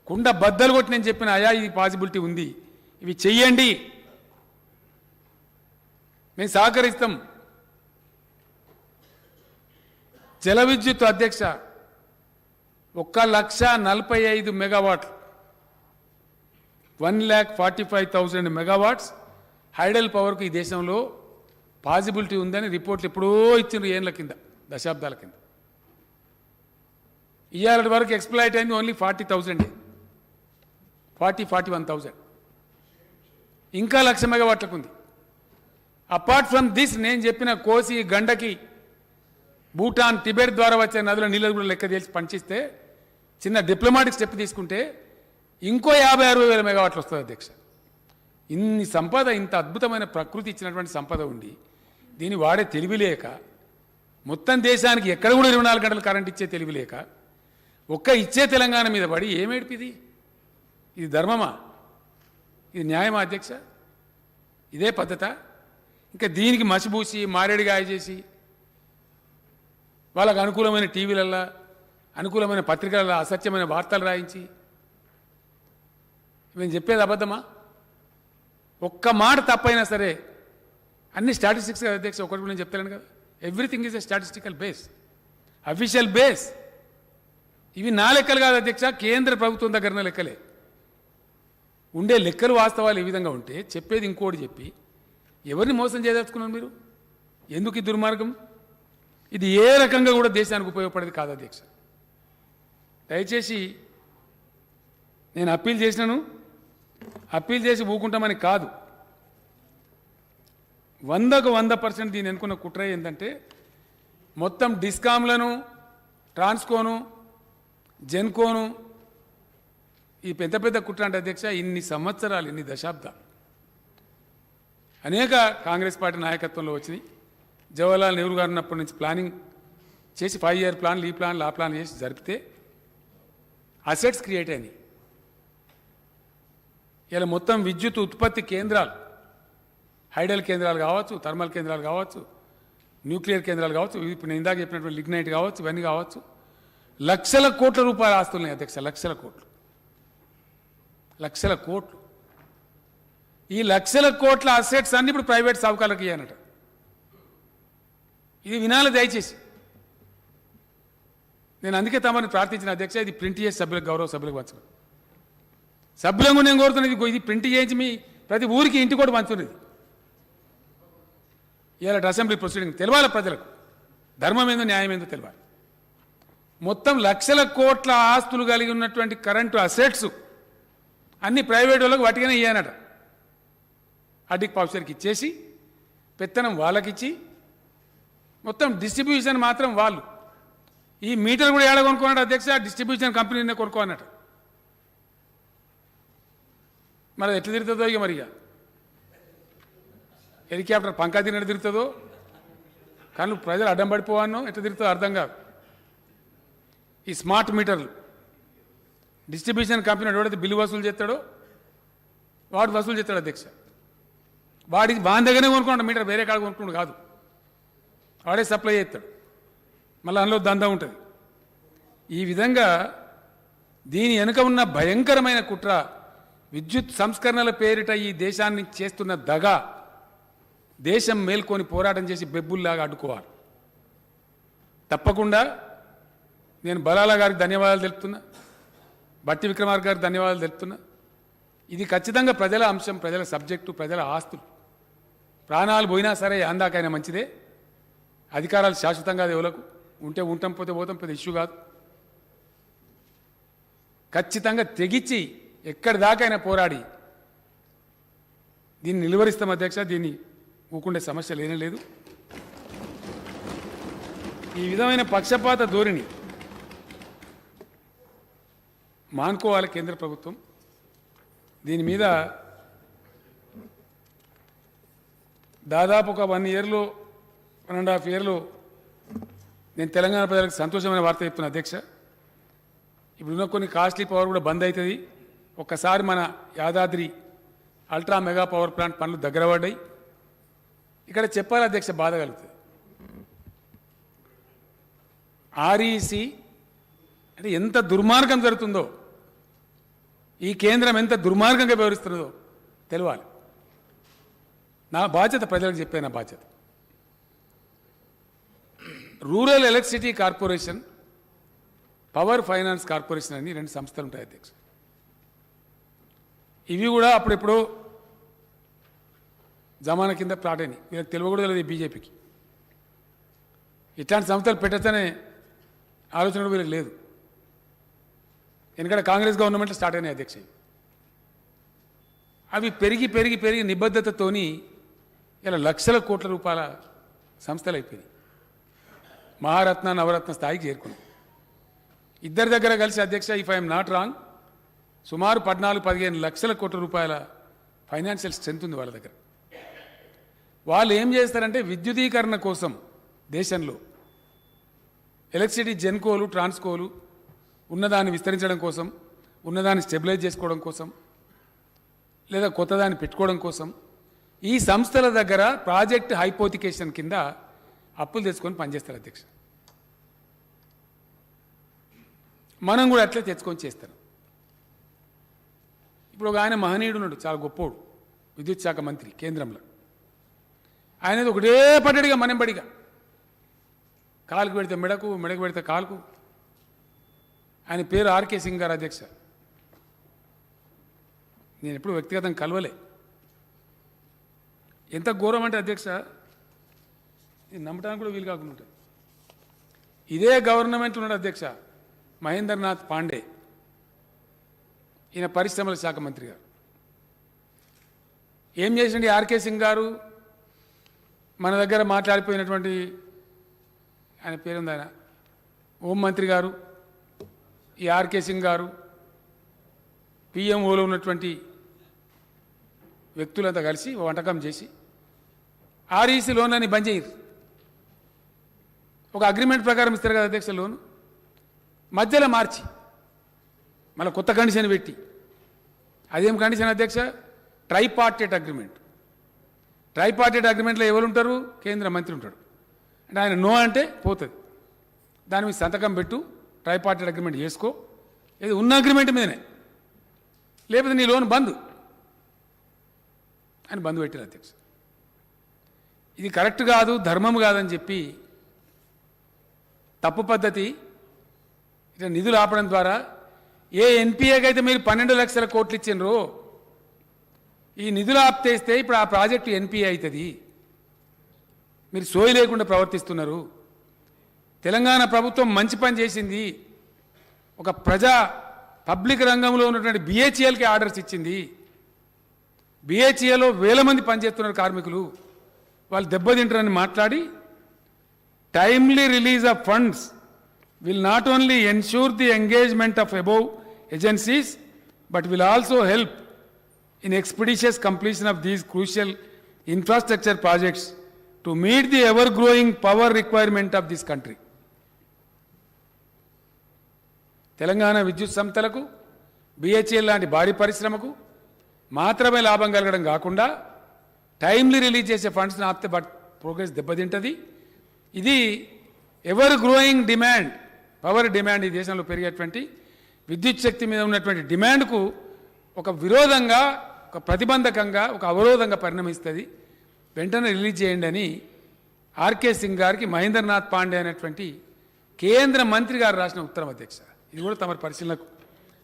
కుండ బద్దలు కొట్టి నేను చెప్పిన, అయా ఇది పాసిబిలిటీ ఉంది, ఇవి చెయ్యండి, మేము సహకరిస్తాం. జల విద్యుత్ అధ్యక్ష 1,45,000 మెగావాట్లు, 1,45,000 మెగావాట్స్ హైడల్ పవర్కు ఈ దేశంలో పాసిబిలిటీ ఉందని రిపోర్ట్లు ఎప్పుడో ఇచ్చిండ్రు, ఏళ్ళ కింద, దశాబ్దాల కింద. ఇవాళ వరకు ఎక్స్ప్లాయిట్ అయింది ఓన్లీ 40,000, 41,000, ఇంకా 1,00,000 మెగావాట్లకు ఉంది. అపార్ట్ ఫ్రమ్ దిస్ నేను చెప్పిన కోసి, గండకి, భూటాన్, టిబెట్ ద్వారా వచ్చే నదుల నీళ్ళు కూడా లెక్క చేసి పనిచేస్తే, చిన్న డిప్లొమాటిక్ స్టెప్ తీసుకుంటే ఇంకో 50-60 వేల మెగావాట్లు వస్తుంది అధ్యక్ష. ఇన్ని సంపద, ఇంత అద్భుతమైన ప్రకృతి ఇచ్చినటువంటి సంపద ఉండి దీన్ని వాడే తెలివి లేక, మొత్తం దేశానికి ఎక్కడ కూడా 24 గంటలు కరెంట్ ఇచ్చే తెలివి లేక, ఒక్క ఇచ్చే తెలంగాణ మీద పడి ఏమేడిపిది? ఇది ధర్మమా? ఇది న్యాయమా అధ్యక్ష? ఇదే పద్ధత? ఇంకా దీనికి మసిబూసి మారేడిగాయ చేసి వాళ్ళకు అనుకూలమైన టీవీలల్లో, అనుకూలమైన పత్రికలలో అసత్యమైన వార్తలు రాయించి మేము చెప్పేది అబద్ధమా? ఒక్క మాట తప్పైనా సరే అన్ని స్టాటిస్టిక్స్ కదా అధ్యక్ష, ఒకటి కూడా నేను చెప్తాను కదా, everything is a statistical base, official base. ఇవి నా లెక్కలు కాదు అధ్యక్ష, కేంద్ర ప్రభుత్వం దగ్గర లెక్కలే. ఉండే లెక్కలు వాస్తవాలు ఈ విధంగా ఉంటే చెప్పేది ఇంకోటి చెప్పి ఎవరిని మోసం చేయదలుచుకున్నారు మీరు? ఎందుకు ఈ దుర్మార్గం? ఇది ఏ రకంగా కూడా దేశానికి ఉపయోగపడేది కాదు అధ్యక్ష. దయచేసి నేను అప్పీల్ చేసినాను, అప్పీల్ చేసి ఊకుంటామని కాదు, 100కు 100% దీన్ని ఎన్నుకున్న కుట్ర ఏంటంటే మొత్తం డిస్కామ్లను, ట్రాన్స్కోను, జెన్కోను ఈ పెద్ద పెద్ద కుట్ర అంటే అధ్యక్ష ఇన్ని సంవత్సరాలు ఇన్ని దశాబ్దాలు అనేక కాంగ్రెస్ పార్టీ నాయకత్వంలో వచ్చినాయి. జవహర్లాల్ నెహ్రూ గారు ఉన్నప్పటి నుంచి ప్లానింగ్ చేసి 5 ఇయర్ ప్లాన్లు ఈ ప్లాన్లు ఆ ప్లాన్ చేసి జరిపితే అసెట్స్ క్రియేట్ అయినాయి. ఇలా మొత్తం విద్యుత్ ఉత్పత్తి కేంద్రాలు, హైడల్ కేంద్రాలు కావచ్చు, థర్మల్ కేంద్రాలు కావచ్చు, న్యూక్లియర్ కేంద్రాలు కావచ్చు, ఇప్పుడు నేను ఇందాక చెప్పినటువంటి లిగ్నైట్ కావచ్చు, ఇవన్నీ కావచ్చు, లక్షల కోట్ల రూపాయల ఆస్తులున్నాయి అధ్యక్ష. లక్షల కోట్లు, లక్షల కోట్లు. ఈ లక్షల కోట్ల అసెట్స్ అన్ని ఇప్పుడు ప్రైవేట్ సావుకారులకు ఇవ్వనట. ఇది వినాలి దయచేసి. నేను అందుకే తమని ప్రార్థించిన అధ్యక్ష, ఇది ప్రింట్ చేసి సభ్యులకు, గౌరవ సభ్యులకు పంచడం. సభ్యులను నేను కోరుతున్నది ఇది ప్రింట్ చేయించి మీ ప్రతి ఊరికి ఇంటి కూడా పంచున్నది. ఇవాళ అసెంబ్లీ ప్రొసీడింగ్ తెలవాలి ప్రజలకు, ధర్మం ఏందో న్యాయం ఏందో తెలవాలి. మొత్తం లక్షల కోట్ల ఆస్తులు కలిగి ఉన్నటువంటి కరెంటు అసెట్స్ అన్ని ప్రైవేట్ వాళ్ళకు వాటికనే ఇయ్యానట. అడ్డిక్ పాఫ్సర్కి ఇచ్చేసి పెత్తనం వాళ్ళకిచ్చి మొత్తం డిస్ట్రిబ్యూషన్ మాత్రం వాళ్ళు. ఈ మీటర్ కూడా ఏడ కొనుక్కున్నాడు అధ్యక్ష, డిస్ట్రిబ్యూషన్ కంపెనీనే కొనుక్కోనట. మరి ఎట్లా తిరుగుతుందో ఇక మరి హెలికాప్టర్ పంకా తిన్నట్టు తిరుగుతుందో, కానీ ప్రజలు అడ్డం పడిపోవానో ఎట్లా తిరుగుతుందో అర్థం కాదు. ఈ స్మార్ట్ మీటర్లు డిస్ట్రిబ్యూషన్ కంపెనీ ఎవడైతే బిల్లు వసూలు చేస్తాడో వాడు వసూలు చేస్తాడు అధ్యక్ష. వాడికి వాని దగ్గరనే కొనుక్కుంటాడు మీటర్, వేరే కాడ కొనుక్కుంటాడు కాదు, వాడే సప్లై చేస్తాడు. మళ్ళీ అందులో దందా ఉంటుంది. ఈ విధంగా దీని వెనుక ఉన్న భయంకరమైన కుట్ర, విద్యుత్ సంస్కరణల పేరిట ఈ దేశాన్ని చేస్తున్న దగా, దేశం మేల్కొని పోరాటం చేసి బెబ్బుల్లాగా అడ్డుకోవాలి. తప్పకుండా నేను బలాల గారికి ధన్యవాదాలు తెలుపుతున్నా, బట్టి విక్రమార్క గారికి ధన్యవాదాలు తెలుపుతున్నా. ఇది ఖచ్చితంగా ప్రజల అంశం, ప్రజల సబ్జెక్టు, ప్రజల ఆస్తులు. ప్రాణాలు పోయినా సరే అందాకైనా మంచిదే. అధికారాలు శాశ్వతంగా దేవులకు ఉంటే ఉంటాం, పోతే పోతాం, పెద్ద ఇష్యూ కాదు. ఖచ్చితంగా తెగించి ఎక్కడి దాకైనా పోరాడి దీన్ని నిలువరిస్తాం అధ్యక్ష. దీన్ని ఊకుండే సమస్య లేనే లేదు. ఈ విధమైన పక్షపాత ధోరణి మానుకోవాలి కేంద్ర ప్రభుత్వం. దీని మీద దాదాపు ఒక 1 ఇయర్లో 1.5 ఇయర్లో నేను తెలంగాణ ప్రజలకు సంతోషమైన వార్త చెప్తున్నా అధ్యక్ష. ఇప్పుడున్న కొన్ని కాస్ట్లీ పవర్ కూడా బంద్ అవుతుంది. ఒక్కసారి మన Yadadri ultra mega power plant పనులు దగ్గర పడ్డాయి. ఇక్కడ చెప్పాలి అధ్యక్ష, బాధ కలుగుతుంది. ఆర్ఈసి అంటే ఎంత దుర్మార్గం జరుగుతుందో, ఈ కేంద్రం ఎంత దుర్మార్గంగా వ్యవహరిస్తుందో తెలవాలి. నా బాధ్యత ప్రజలకు చెప్పే నా బాధ్యత. Rural electricity corporation, power finance corporation అని 2 సంస్థలు ఉంటాయి అధ్యక్ష. ఇవి కూడా అప్పుడెప్పుడో జమానా కింద ప్రాటైనవి. వీళ్ళకి తెలియకూడదు లేదు బీజేపీకి. ఇట్లాంటి సంస్థలు పెట్టచ్చనే ఆలోచన కూడా వీళ్ళకి లేదు. ఎందుకంటే కాంగ్రెస్ గవర్నమెంట్లో స్టార్ట్ అయినాయి అధ్యక్ష. అవి పెరిగి పెరిగి పెరిగి నిబద్ధతతోని ఇలా లక్షల కోట్ల రూపాయల సంస్థలు అయిపోయినాయి. మహారత్న నవరత్న స్థాయికి చేరుకున్నాయి. ఇద్దరి దగ్గర కలిసి అధ్యక్ష, ఇఫ్ ఐఎమ్ నాట్ రాంగ్, సుమారు 14-15 లక్షల కోట్ల రూపాయల ఫైనాన్షియల్ స్ట్రెంత్ ఉంది వాళ్ళ దగ్గర. వాళ్ళు ఏం చేస్తారంటే విద్యుదీకరణ కోసం దేశంలో ఎలక్ట్రిసిటీ జెన్కోలు, ట్రాన్స్కోలు ఉన్నదాన్ని విస్తరించడం కోసం, ఉన్నదాన్ని స్టెబిలైజ్ చేసుకోవడం కోసం, లేదా కొత్తదాన్ని పెట్టుకోవడం కోసం ఈ సంస్థల దగ్గర ప్రాజెక్ట్ హైపోతికేషన్ కింద అప్పులు తెచ్చుకొని పనిచేస్తారు అధ్యక్ష. మనం కూడా అట్లే తెచ్చుకొని చేస్తాం. ఇప్పుడు ఒక ఆయన మహనీయుడు ఉన్నాడు, చాలా గొప్పోడు, విద్యుత్ శాఖ మంత్రి కేంద్రంలో. ఆయనది ఒకటే పడ్డడిగా మనంబడిగా, కాలుకు పెడితే మెడకు, మెడకు పెడితే కాలుకు. ఆయన పేరు ఆర్కే సింగ్ గారు అధ్యక్ష. నేను ఎప్పుడు వ్యక్తిగతంగా కలవలే. ఎంత ఘోరం అంటే అధ్యక్ష, ఇది నమ్మటానికి కూడా వీలు కాకుండా ఉంటుంది. ఇదే గవర్నమెంట్ ఉన్నాడు అధ్యక్ష మహేంద్రనాథ్ పాండే, ఈయన పరిశ్రమల శాఖ మంత్రి గారు. ఏం చేసిండి ఆర్కే సింగ్ గారు? మన దగ్గర మాట్లాడిపోయినటువంటి ఆయన పేరుంది, ఆయన హోంమంత్రి గారు, ఈ ఆర్కే సింగ్ గారు పిఎంఓలో ఉన్నటువంటి వ్యక్తులంతా కలిసి ఓ వంటకం చేసి ఆర్ఈసీ లోన్ అని బంద్ చేయరు. ఒక అగ్రిమెంట్ ప్రకారం ఇస్తారు కదా అధ్యక్ష లోను, మధ్యలో మార్చి మళ్ళీ కొత్త కండిషన్ పెట్టి, అదేం కండిషన్ అధ్యక్ష? ట్రైపార్టేట్ అగ్రిమెంట్. ట్రైపార్టేట్ అగ్రిమెంట్లో ఎవరు ఉంటారు? కేంద్ర మంత్రి ఉంటాడు. అంటే ఆయన నో అంటే పోతుంది, దాని మీద సంతకం పెట్టు, ట్రైపార్టేట్ అగ్రిమెంట్ చేసుకో, ఏది ఉన్న అగ్రిమెంట్ మీదనే, లేకపోతే నీ లోన్ బంద్ అని బంద్ పెట్టారు అధ్యక్ష. ఇది కరెక్ట్ కాదు, ధర్మం కాదని చెప్పి తప్పు పద్ధతి ఇట్లా నిధులు ఆపడం ద్వారా ఏ ఎన్పిఏకి అయితే మీరు 12 లక్షల కోట్లు ఇచ్చిండ్రో ఈ నిధులు ఆప్తేస్తే ఇప్పుడు ఆ ప్రాజెక్టు ఎన్పిఏ అవుతుంది. మీరు సోయి లేకుండా ప్రవర్తిస్తున్నారు. తెలంగాణ ప్రభుత్వం మంచి పని చేసింది. ఒక పబ్లిక్ రంగంలో ఉన్నటువంటి బిహెచ్ఎల్కి ఆర్డర్స్ ఇచ్చింది. బిహెచ్ఏలో వేల మంది పనిచేస్తున్నారు కార్మికులు, వాళ్ళు దెబ్బతింటారని మాట్లాడి timely release of funds will not only ensure the engagement of above agencies but will also help in expeditious completion of these crucial infrastructure projects to meet the ever growing power requirement of this country. Telangana విద్యుత్ సంస్థలకు బిహెచ్ఎల్ లాంటి భారీ పరిశ్రమకు మాత్రమే లాభం కలగడం కాకుండా టైమ్లీ రిలీజ్ చేసే ఫండ్స్ని ఆపితే ప్రోగ్రెస్ దెబ్బతింటుంది. ఇది ever growing demand, power demand, ఈ దేశంలో పెరిగేటువంటి విద్యుత్ శక్తి మీద ఉన్నటువంటి డిమాండ్కు ఒక విరోధంగా, ఒక ప్రతిబంధకంగా, ఒక అవరోధంగా పరిణమిస్తుంది. వెంటనే రిలీజ్ చేయండి అని ఆర్కే సింగ్ గారికి మహేంద్రనాథ్ పాండే అనేటువంటి కేంద్ర మంత్రి గారు రాసిన ఉత్తరం అధ్యక్ష. ఇది కూడా తమ పరిశీలనకు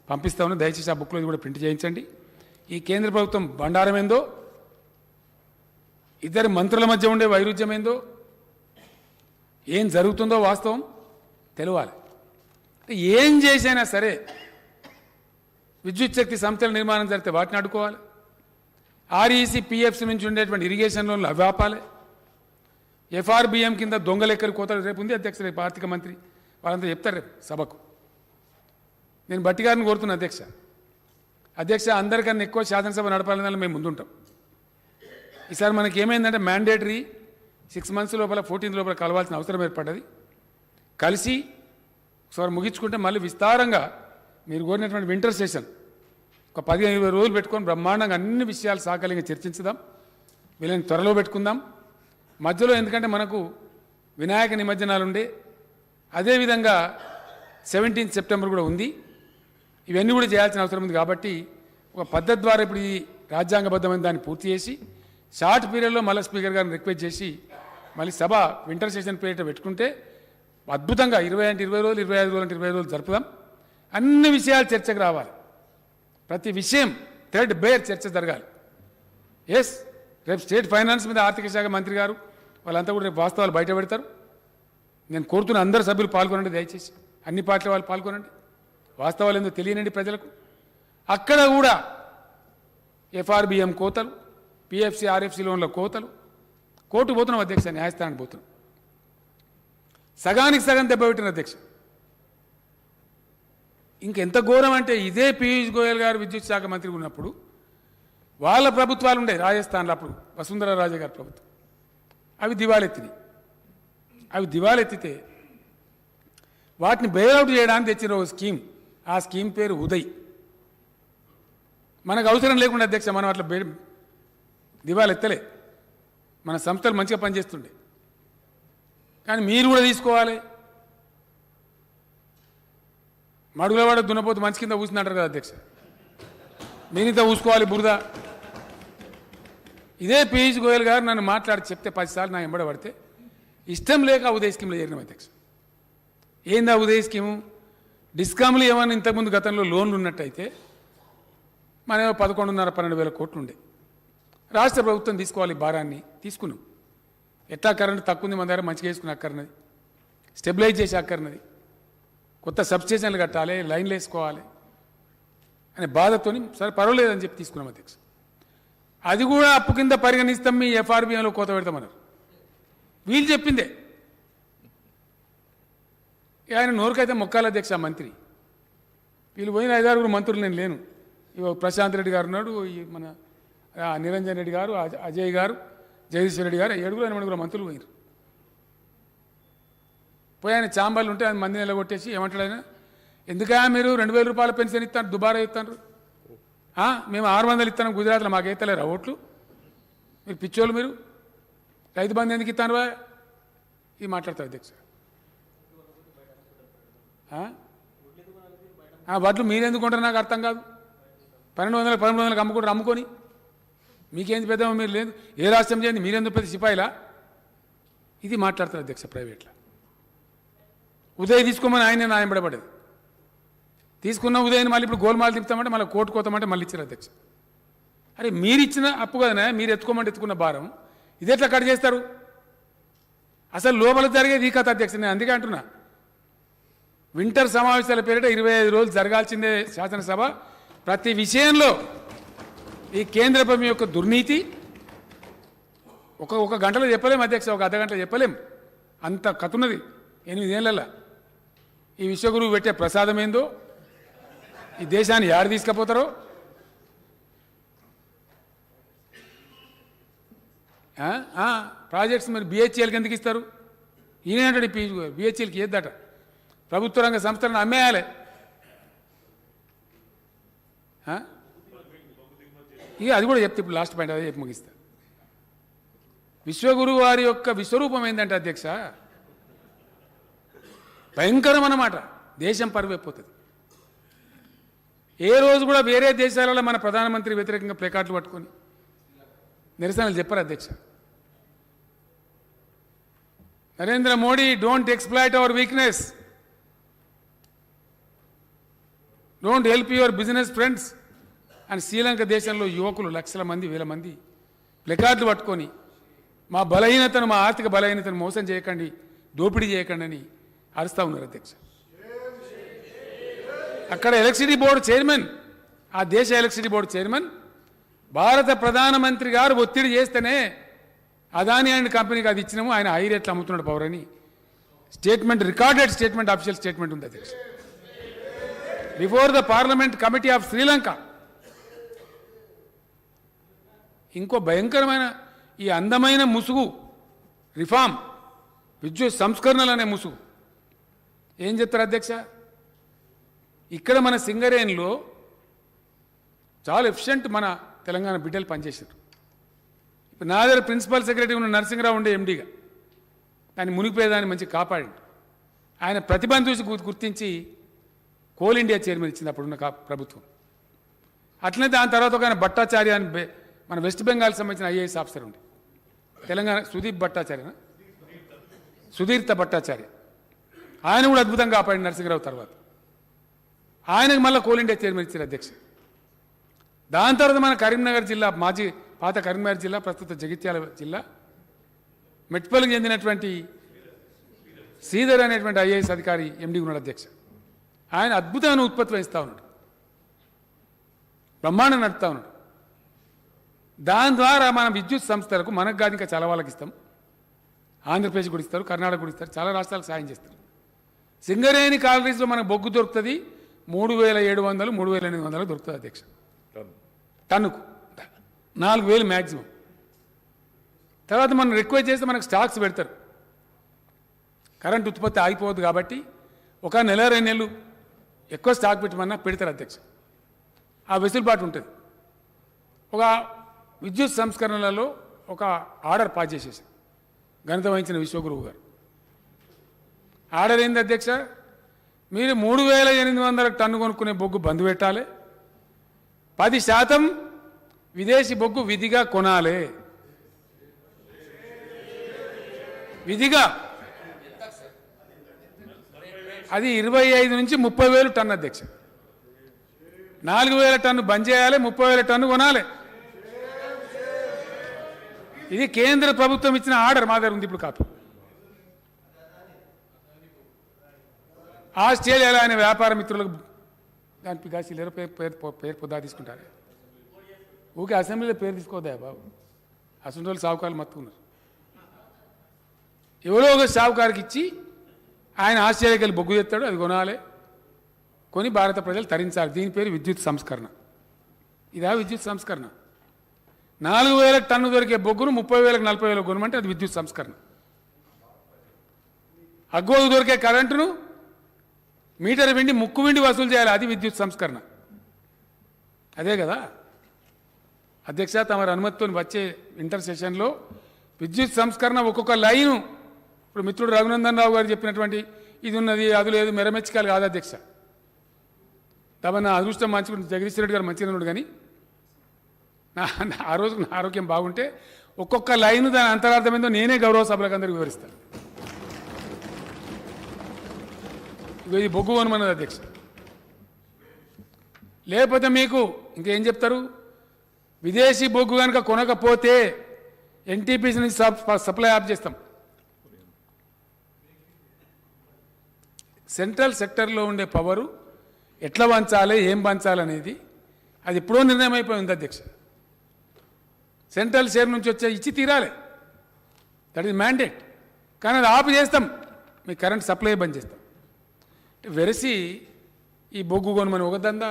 పంపిస్తా ఉన్నాను, దయచేసి ఆ బుక్లో ఇది కూడా ప్రింట్ చేయించండి. ఈ కేంద్ర ప్రభుత్వం బండారం ఏందో, ఇద్దరు మంత్రుల మధ్య ఉండే వైరుధ్యం ఏందో, ఏం జరుగుతుందో వాస్తవం తెలవాలి. ఏం చేసైనా సరే విద్యుత్ శక్తి సంస్థల నిర్మాణం జరిగితే వాటిని అడ్డుకోవాలి. ఆర్ఈసీ పిఎఫ్సి నుంచి ఉండేటువంటి ఇరిగేషన్ లోన్లు అవి ఆపాలి. ఎఫ్ఆర్బిఎం కింద దొంగలు ఎక్కడికి కోతారు రేపు ఉంది అధ్యక్ష, రేపు ఆర్థిక మంత్రి వాళ్ళంతా చెప్తారు రేపు సభకు. నేను బట్టి గారిని కోరుతున్నా అధ్యక్ష అందరికన్నా ఎక్కువ శాసనసభ నడపాలని మేము ముందుంటాం. ఈసారి మనకి ఏమైందంటే మ్యాండేటరీ 6 months లోపల 14 లోపల కలవాల్సిన అవసరం ఏర్పడ్డది. కలిసి ఒకసారి ముగించుకుంటే మళ్ళీ విస్తారంగా మీరు కోరినటువంటి వింటర్ సెషన్ ఒక 15-20 రోజులు పెట్టుకొని బ్రహ్మాండంగా అన్ని విషయాలు సాకలింగా చర్చించుదాం. వీళ్ళని త్వరలో పెట్టుకుందాం. మధ్యలో ఎందుకంటే మనకు వినాయక నిమజ్జనాలు ఉండే, అదేవిధంగా 17 సెప్టెంబర్ కూడా ఉంది. ఇవన్నీ కూడా చేయాల్సిన అవసరం ఉంది. కాబట్టి ఒక పద్ధతి ద్వారా ఇప్పుడు ఈ రాజ్యాంగబద్ధమైన దాన్ని పూర్తి చేసి షార్ట్ పీరియడ్లో మళ్ళీ స్పీకర్ గారిని రిక్వెస్ట్ చేసి మళ్ళీ సభ వింటర్ సెషన్ పీరియడ్ పెట్టుకుంటే అద్భుతంగా 20 అంటే 20 రోజులు, 25 రోజులు అంటే 25 రోజులు జరుపుదాం. అన్ని విషయాలు చర్చకు రావాలి. ప్రతి విషయం థ్రెడ్ బేర్ చర్చ జరగాలి. ఎస్, రేపు స్టేట్ ఫైనాన్స్ మీద ఆర్థిక శాఖ మంత్రి గారు వాళ్ళంతా కూడా రేపు వాస్తవాలు బయట పెడతారు. నేను కోరుతున్న అందరు సభ్యులు పాల్గొనండి, దయచేసి అన్ని పార్టీల వాళ్ళు పాల్గొనండి. వాస్తవాలు ఏందో తెలియనండి ప్రజలకు. అక్కడ కూడా ఎఫ్ఆర్బిఎం కోతలు, పిఎఫ్సి ఆర్ఎఫ్సి లోన్ల కోతలు, కోర్టు పోతున్నాం అధ్యక్ష, న్యాయస్థానానికి పోతున్నాం. సగానికి సగం దెబ్బపెట్టిన అధ్యక్ష. ఇంకెంత ఘోరం అంటే ఇదే పీయూష్ గోయల్ గారు విద్యుత్ శాఖ మంత్రి ఉన్నప్పుడు వాళ్ళ ప్రభుత్వాలు ఉండే రాజస్థాన్లో, అప్పుడు వసుంధరా రాజే గారి ప్రభుత్వం, అవి దివాలెత్తినాయి. అవి దివాలెత్తితే వాటిని బెయిల్అవుట్ చేయడానికి తెచ్చిన ఒక స్కీమ్, ఆ స్కీమ్ పేరు ఉదయ్. మనకు అవసరం లేకుండా అధ్యక్ష మనం అట్లా దివాలెత్తలే, మన సంస్థలు మంచిగా పనిచేస్తుండే. కానీ మీరు కూడా తీసుకోవాలి. మడుగులవాడ దున్నపోతు మంచి కింద కూర్చుందంటారు కదా అధ్యక్ష, మీరింత ఊసుకోవాలి బురద. ఇదే పీయూష్ గోయల్ గారు నన్ను మాట్లాడి చెప్తే 10 సార్లు నా ఎంబడ పడితే ఇష్టం లేక ఉదయ్ స్కీమ్లో చేరినాం అధ్యక్ష. ఏందా ఉదయ్ స్కీము? డిస్కామ్లు ఏమన్నా ఇంతకుముందు గతంలో లోన్లు ఉన్నట్టయితే మనమేమో 11,500-12,000 కోట్లు ఉండే. రాష్ట్ర ప్రభుత్వం తీసుకోవాలి భారాన్ని, తీసుకున్నాం. ఎట్లా కరెంటు తక్కువ ఉంది మన దగ్గర, మంచిగా వేసుకుని అక్కర్నది, స్టెబిలైజ్ చేసి అక్కర్నది, కొత్త సబ్స్టేషన్లు కట్టాలి, లైన్లు వేసుకోవాలి అనే బాధతో సరే పర్వాలేదని చెప్పి తీసుకున్నాం అధ్యక్ష. అది కూడా అప్పు కింద పరిగణిస్తాం, మీ ఎఫ్ఆర్బిఎంలో కోత పెడతామన్నారు. వీళ్ళు చెప్పిందే. ఆయన నోరుకైతే మొక్కాల అధ్యక్ష మంత్రి. వీళ్ళు పోయిన 5-6 మంత్రులు నేను లేను. ఇగో ప్రశాంత్ రెడ్డి గారు ఉన్నాడు, ఈ మన నిరంజన్ రెడ్డి గారు, అజయ్ గారు, జగదీశ్వర్ రెడ్డి గారు, 7 మంత్రులు పోయినారు. పోయి ఆయన చాంబర్లు ఉంటే ఆయన మందిని నిలగొట్టేసి ఏమంటాడు ఆయన, ఎందుకా మీరు 2000 రూపాయల పెన్షన్ ఇస్తాను, దుబారా ఇస్తాను, మేము 600 ఇస్తాను గుజరాత్లో, మాకు ఎత్తలేరా ఓట్లు, మీరు పిచ్చోళ్ళు, మీరు రైతు బంధు ఎందుకు ఇస్తాను రా, ఇది మాట్లాడతారు అధ్యక్ష. వడ్లు మీరెందుకు కొంటారు నాకు అర్థం కాదు. 1200 1300 అమ్ముకుంటారు, అమ్ముకొని మీకేంది పెద్ద, మీరు లేదు ఏ రాష్ట్రం చేయండి, మీరెందుకు పెద్ద సిపాయిలా, ఇది మాట్లాడతారు అధ్యక్ష. ప్రైవేట్లో ఉదయ్ తీసుకోమని ఆయన న్యాయంపడబడేది, తీసుకున్న ఉదయని మళ్ళీ ఇప్పుడు గోల్మాలు తిప్పుతామంటే మళ్ళీ కోర్టు కోతామంటే మళ్ళీ ఇచ్చారు అధ్యక్ష. అరే మీరు ఇచ్చిన అప్పు కదనే, మీరు ఎత్తుకోమంటే ఎత్తుకున్న భారం ఇది ఎట్లా కట్ చేస్తారు, అసలు లోపల జరిగేది ఈ కథ అధ్యక్ష. నేను అందుకే అంటున్నా, వింటర్ సమావేశాల పేరిట 25 రోజులు జరగాల్సిందే శాసనసభ. ప్రతి విషయంలో ఈ కేంద్ర ప్రభుత్వం యొక్క దుర్నీతి ఒక గంటలో చెప్పలేం అధ్యక్ష, ఒక అర్ధగంటలో చెప్పలేం, అంత కథ ఉన్నది 8 ఏళ్ళ. ఈ విశ్వగురువు పెట్టే ప్రసాదం ఏందో, ఈ దేశాన్ని యాడ తీసుకుపోతారో, ప్రాజెక్ట్స్ మరి బిహెచ్ఎల్కి ఎందుకు ఇస్తారు, ఈయన అంటాడు బిహెచ్ఎల్కి ఏద్దట, ప్రభుత్వ రంగ సంస్థలను అమ్మేయాలి. ఇక అది కూడా చెప్తే ఇప్పుడు లాస్ట్ పాయింట్ అదే చెప్పి ముగిస్తా. విశ్వగురువు వారి యొక్క విశ్వరూపం ఏంటంటే అధ్యక్ష, భయంకరం అన్నమాట, దేశం పరువైపోతుంది. ఏ రోజు కూడా వేరే దేశాలలో మన ప్రధానమంత్రి వ్యతిరేకంగా ప్లేకార్డులు పట్టుకొని నిరసనలు చెప్పారు అధ్యక్ష. Narendra Modi don't exploit hour weakness, don't help your business friends అని శ్రీలంక దేశంలో యువకులు లక్షల మంది, వేల మంది ప్లెకార్డులు పట్టుకొని మా బలహీనతను, మా ఆర్థిక బలహీనతను మోసం చేయకండి, దోపిడీ చేయకండి అని అరుస్తూ ఉన్నారు అధ్యక్ష. అక్కడ ఎలక్ట్రిసిటీ బోర్డు చైర్మన్, ఆ దేశ ఎలక్ట్రిసిటీ బోర్డు చైర్మన్ భారత ప్రధానమంత్రి గారు ఒత్తిడి చేస్తేనే అదాని అండ్ కంపెనీకి అది ఇచ్చినాము, ఆయన హై రేట్లు అమ్ముతున్నాడు పవర్ అని statement, recorded statement, official statement ఉంది అధ్యక్ష. Before the parliament committee of Sri Lanka. ఇంకో భయంకరమైన ఈ అందమైన ముసుగు రిఫార్మ్, విద్యుత్ సంస్కరణలు అనే ముసుగు ఏం చెప్తారు అధ్యక్ష. ఇక్కడ మన సింగరేణిలో చాలా ఎఫిషియెంట్ మన తెలంగాణ బిడ్డలు పనిచేశారు. ఇప్పుడు నా దగ్గర ప్రిన్సిపల్ సెక్రటరీ ఉన్న నరసింహరావు ఉండే ఎండీగా దాన్ని మునిగిపోయేదాన్ని మంచి కాపాడి ఆయన ప్రతిభను చూసి గుర్తించి కోల్ ఇండియా చైర్మన్ ఇచ్చింది అప్పుడున్న ప్రభుత్వం. అట్లనే దాని తర్వాత ఒక ఆయన భట్టాచార్య అని మన వెస్ట్ బెంగాల్ సంబంధించిన ఐఏఎస్ ఆఫీసర్ ఉండే తెలంగాణ, సుధీర్త భట్టాచార్య, ఆయన కూడా అద్భుతంగా కాపాడి నరసింహరావు తర్వాత. ఆయనకు మళ్ళీ కోల్ ఇండియా చైర్మన్ ఇచ్చారు అధ్యక్ష. దాని తర్వాత మన కరీంనగర్ జిల్లా, పాత కరీంనగర్ జిల్లా, ప్రస్తుత జగిత్యాల జిల్లా, మెట్పల్లికి చెందినటువంటి శ్రీధర్ అనేటువంటి ఐఏఎస్ అధికారి ఎండీ ఉన్నాడు అధ్యక్ష. ఆయన అద్భుతమైన ఉత్పత్తి వహిస్తూ ఉన్నాడు, బ్రహ్మాండం నడుపుతూ ఉన్నాడు. దాని ద్వారా మన విద్యుత్ సంస్థలకు, మనకు కాదు ఇంకా చాలా వాళ్ళకి ఇస్తాం, ఆంధ్రప్రదేశ్ కూడా ఇస్తారు, కర్ణాటక కూడా ఇస్తారు, చాలా రాష్ట్రాలకు సాయం చేస్తారు. సింగరేణి కాలరీస్లో మనకు బొగ్గు దొరుకుతుంది 3700, 3800 దొరుకుతుంది అధ్యక్ష టన్నుకు, 4000 మ్యాక్సిమం. తర్వాత మనం రిక్వెస్ట్ చేస్తే మనకు స్టాక్స్ పెడతారు, కరెంట్ ఉత్పత్తి ఆగిపోవద్దు కాబట్టి ఒక నెల 2 నెలలు ఎక్కువ స్టాక్ పెట్టమన్నా పెడతారు అధ్యక్ష. ఆ వెసులుబాటు ఉంటుంది. ఒక విద్యుత్ సంస్కరణలలో ఒక ఆర్డర్ పాస్ చేసేసారు ఘనత వహించిన విశ్వగురువు గారు. ఆర్డర్ ఏంది అధ్యక్ష, మీరు 3800 టన్ను కొనుక్కునే బొగ్గు బంద్ పెట్టాలి, 10% విదేశీ బొగ్గు విధిగా కొనాలి, విధిగా. అది 25 నుంచి 30,000 టన్ను అధ్యక్ష. 4,000 టన్ను బంద్ చేయాలి, 30,000 టన్ను కొనాలి. ఇది కేంద్ర ప్రభుత్వం ఇచ్చిన ఆర్డర్, మా దగ్గర ఉంది ఇప్పుడు కాపీ. ఆస్ట్రేలియాలో ఆయన వ్యాపార మిత్రులకు దానికి కాసిలేరు పేరు పొద్దా తీసుకుంటారు. ఊకే అసెంబ్లీలో పేరు తీసుకోవద్దా బాబు, అసలు వాళ్ళు సావుకారులు మత్తుకున్నారు. ఎవరో ఒక సావుకారికి ఇచ్చి ఆయన ఆస్ట్రేలియాకి వెళ్ళి బొగ్గు తెస్తాడు, అది కొనాలి, కొని భారత ప్రజలు తరించాలి. దీని పేరు విద్యుత్ సంస్కరణ. ఇదా విద్యుత్ సంస్కరణ? 4,000 టన్ను దొరికే బొగ్గును 30,000 40,000 కొనమంటే అది విద్యుత్ సంస్కరణ. అగ్గోకు దొరికే కరెంటును మీటర్ వెండి ముక్కు వెండి వసూలు చేయాలి, అది విద్యుత్ సంస్కరణ. అదే కదా అధ్యక్ష, తమరి అనుమతితో వచ్చే ఇంటర్ సెషన్లో విద్యుత్ సంస్కరణ ఒక్కొక్క లైను, ఇప్పుడు మిత్రుడు రఘునందన్ రావు గారు చెప్పినటువంటి ఇది ఉన్నది అది లేదు మెరమెచ్చికాలు కాదు అధ్యక్ష. తమ నా అదృష్టం మంచి జగదీష్ రెడ్డి గారు మంచిగా ఉన్నాడు, కానీ ఆ రోజు నా ఆరోగ్యం బాగుంటే ఒక్కొక్క లైను దాని అంతరార్థం ఏందో నేనే గౌరవ సభలకు అందరికీ వివరిస్తాను. ఇది బొగ్గు కొనమన్నది అధ్యక్ష. లేకపోతే మీకు ఇంకేం చెప్తారు, విదేశీ బొగ్గు కనుక కొనకపోతే ఎన్టీపీసీ నుంచి సప్లై ఆఫ్ చేస్తాం. సెంట్రల్ సెక్టర్లో ఉండే పవరు ఎట్లా పంచాలి ఏం పంచాలనేది అది ఎప్పుడో నిర్ణయం అయిపోయింది అధ్యక్ష. సెంట్రల్ షేర్ నుంచి వచ్చే ఇచ్చి తీరాలి, దట్ ఈజ్ మ్యాండేట్. కానీ అది ఆఫ్ చేస్తాం, మీ కరెంట్ సప్లై బంద్ చేస్తాం. వెరసి ఈ బొగ్గు కొనమని ఒక దందా,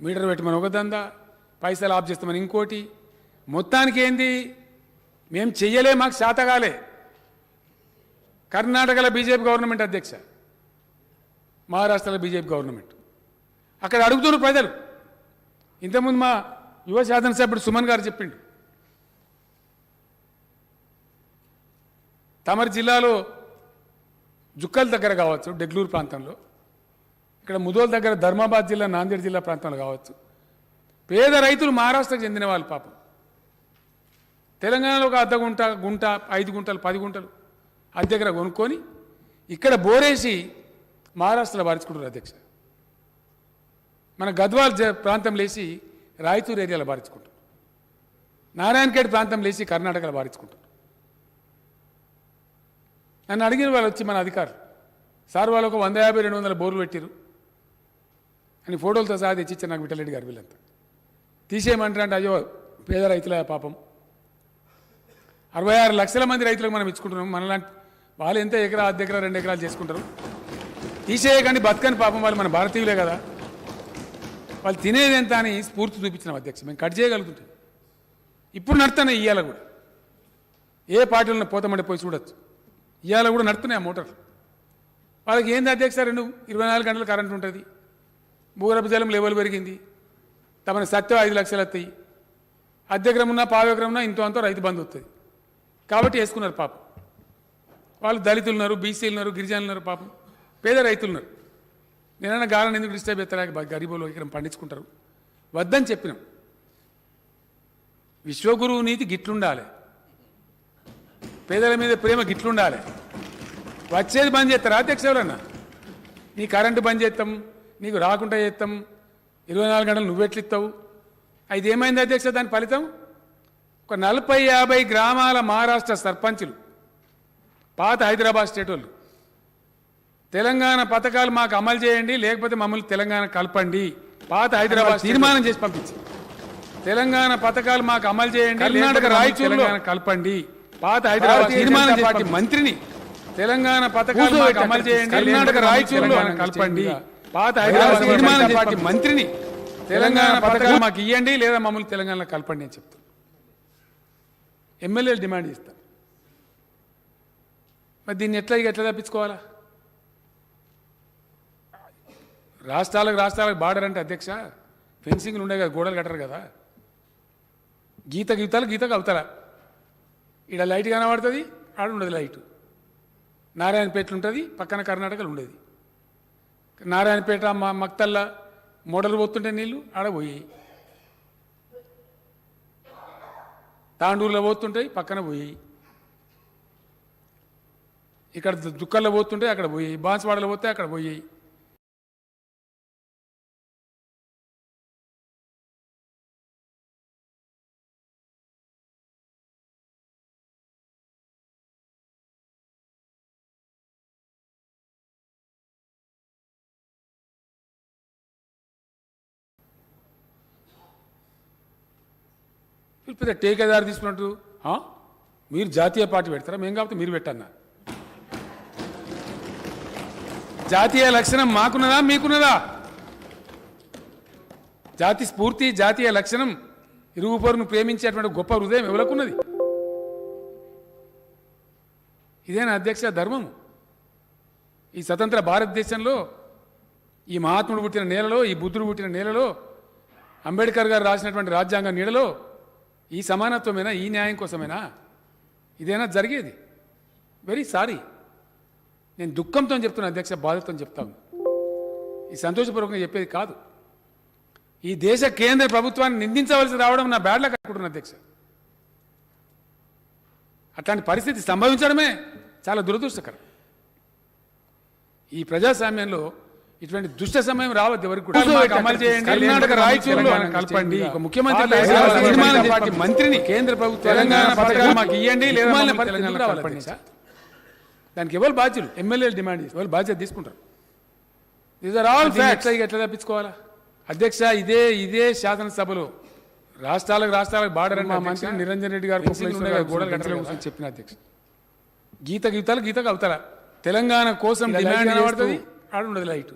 మీటర్ పెట్టమని ఒక దందా, పైసలు ఆఫ్ చేస్తామని ఇంకోటి. మొత్తానికి ఏంది, మేము చెయ్యలే, మాకు శాతగాలే. కర్ణాటకలో బీజేపీ గవర్నమెంట్ అధ్యక్ష, మహారాష్ట్రలో బీజేపీ గవర్నమెంట్. అక్కడ అడుగుతున్నారు ప్రజలు. ఇంతకుముందు మా యువ శాసనసభ్యుడు సుమన్ గారు చెప్పిండు, తమరి జిల్లాలో జుక్కల్ దగ్గర కావచ్చు, డెగ్లూరు ప్రాంతంలో, ఇక్కడ ముదోల్ దగ్గర ధర్మాబాద్ జిల్లా, నాందేడ్ జిల్లా ప్రాంతంలో కావచ్చు, పేద రైతులు మహారాష్ట్రకు చెందిన వాళ్ళు పాపం తెలంగాణలో ఒక అర్ధ గుంట, 5 గుంటలు 10 గుంటలు అది దగ్గర కొనుక్కొని ఇక్కడ బోరేసి మహారాష్ట్రలో బారించుకుంటారు అధ్యక్ష. మన గద్వాల్ ప్రాంతం లేచి రాయచూరు ఏరియాలో బారించుకుంటారు, నారాయణఖేడ్ ప్రాంతం లేచి కర్ణాటకలో బారించుకుంటారు. నన్ను అడిగిన వాళ్ళు వచ్చి మన అధికారులు, సార్ వాళ్ళు ఒక 150-200 బోర్లు పెట్టిరు అని ఫోటోలతో సహా తెచ్చిచ్చారు నాకు విఠలరెడ్డి గారు. వీళ్ళంతా తీసేయమంటారు అంటే, అయ్యో పేద రైతుల పాపం 66 లక్షల మంది రైతులకు మనం ఇచ్చుకుంటున్నాం, మనలాంటి వాళ్ళు ఎంత ఎకరా, 1 ఎకరా 2 ఎకరాలు చేసుకుంటారు. తీసేయకండి బతకని పాపం, వాళ్ళు మన భారతీయులే కదా, వాళ్ళు తినేది ఎంత అని స్ఫూర్తి చూపించినాం అధ్యక్ష. మేము కట్ చేయగలుగుతుంటాం. ఇప్పుడు నడుతున్నాయి, ఇవాళ కూడా ఏ పార్టీలను పోతామంటే పోయి చూడొచ్చు, ఇవాళ కూడా నడుతున్నాయి ఆ మోటార్లు. వాళ్ళకి ఏంది అధ్యక్ష, 24 గంటలు కరెంట్ ఉంటుంది, భూగర్భ జలం లెవెల్ పెరిగింది, తమని సత్యం 5 లక్షలు వస్తాయి, అర్ధెకరం ఉన్నా 1/2 ఎకరం ఉన్నా ఇంతో అంతో రైతు బంధు వస్తుంది కాబట్టి వేసుకున్నారు పాపం. వాళ్ళు దళితులు ఉన్నారు, బీసీలు ఉన్నారు, గిరిజనులు ఉన్నారు, పాపం పేద రైతులు ఉన్నారు. నేనైనా గాలను ఎందుకు డిస్టర్బ్ చేస్తారా, గరీబులు ఇక్కడ పండించుకుంటారు వద్దని చెప్పినాం. విశ్వగురువు నీతి గిట్లుండాలి, పేదల మీద ప్రేమ గిట్లుండాలి. వచ్చేది బంద్ చేస్తారా అధ్యక్ష? ఎవరన్నా నీ కరెంటు బంద్ చేస్తాం, నీకు రాకుండా చేస్తాం, 24 గంటలు నువ్వెట్లిస్తావు? అది ఏమైంది అధ్యక్ష? దాని ఫలితం ఒక 40-50 గ్రామాల మహారాష్ట్ర సర్పంచులు, పాత హైదరాబాద్ స్టేట్ వాళ్ళు, తెలంగాణ పథకాలు మాకు అమలు చేయండి లేకపోతే మమ్మల్ని తెలంగాణ కలపండి, పాత హైదరాబాద్ తీర్మానం చేసి పంపించి, తెలంగాణ పథకాలు మాకు అమలు చేయండి, కర్ణాటక రాయచూరులో కలపండి, పాత హైదరాబాద్ తీర్మానం చేసి మంత్రిని తెలంగాణ పథకాలు మాకు అమలు చేయండి, కర్ణాటక రాయచూరులో కలపండి, పాత హైదరాబాద్ తీర్మానం చేసి మంత్రిని తెలంగాణ పథకాలు మాకు ఇవ్వండి లేదా మమ్మల్ని తెలంగాణలో కలపండి అని చెప్తారు. ఎమ్మెల్యేలు డిమాండ్ చేస్తారు. మరి దీన్ని ఎట్లా తప్పించుకోవాలా? రాష్ట్రాలకు బార్డర్ అంటే అధ్యక్ష ఫెన్సింగ్లు ఉండే కదా, గోడలు కట్టరు కదా, గీతకు అవుతారా? ఇక్కడ లైట్ కనబడుతుంది, ఆడ ఉండదు లైటు. నారాయణపేటలు ఉంటుంది, పక్కన కర్ణాటకలు ఉండేది. నారాయణపేట మక్తల్లా మోడలు పోతుంటే నీళ్ళు ఆడ పోయి, తాండూరులో పోతుంటాయి పక్కన పోయి, ఇక్కడ దుక్కల్లో పోతుంటే అక్కడ పోయి, బాన్స్వాడలో పోతే అక్కడ పోయి. పెద్ద టేకేదారు తీసుకున్నట్టు మీరు జాతీయ పార్టీ పెడతారా? మేము కాబట్టి మీరు పెట్టన్నా. జాతీయ లక్షణం మాకున్నదా మీకున్నదా? జాతి స్ఫూర్తి జాతీయ లక్షణం ఇరుగు పొరుగును ప్రేమించేటువంటి గొప్ప హృదయం ఎవరికున్నది? ఇదేనా అధ్యక్ష ధర్మం? ఈ స్వతంత్ర భారతదేశంలో, ఈ మహాత్ముడు పుట్టిన నేలలో, ఈ బుద్ధుడు పుట్టిన నేలలో, అంబేద్కర్ గారు రాసినటువంటి రాజ్యాంగ నీడలో ఈ సమానత్వమేనా? ఈ న్యాయం కోసమేనా ఇదేనా జరిగేది? Very sorry. నేను దుఃఖంతో చెప్తున్నా అధ్యక్ష, బాధతో చెప్తాను. ఈ సంతోషపూర్వకంగా చెప్పేది కాదు. ఈ దేశ కేంద్ర ప్రభుత్వాన్ని నిందించవలసి రావడం నా బ్యాడ్ లక్ అనుకుంటున్నా అధ్యక్ష. అట్లాంటి పరిస్థితి సంభవించడమే చాలా దురదృష్టకరం. ఈ ప్రజాస్వామ్యంలో ఇటువంటి దుష్ట సమయం రావద్దు ఎవరికి కూడా. అమలు చేయండి. కర్ణాటక రాయచూరులో కలపండి. ఒక ముఖ్యమంత్రి మంత్రిని కేంద్ర ప్రభుత్వం తెలంగాణ పథకాలు మాకు ఇవ్వండి లేదా దానికి ఎవరు బాధ్యులు? ఎమ్మెల్యేలు డిమాండ్ చేసి ఎవరు బాధ్యత తీసుకుంటారు? These are all facts. ఎట్లా తప్పించుకోవాలా అధ్యక్ష? ఇదే శాసనసభలో రాష్ట్రాలకు బార్డర్ మా మంత్రి నిరంజన్ రెడ్డి గారు గోడలు కట్టడం చెప్పిన అధ్యక్ష. గీతకు అవుతారా? తెలంగాణ కోసం డిమాండ్ పడుతుంది, ఆడుండదు లైట్.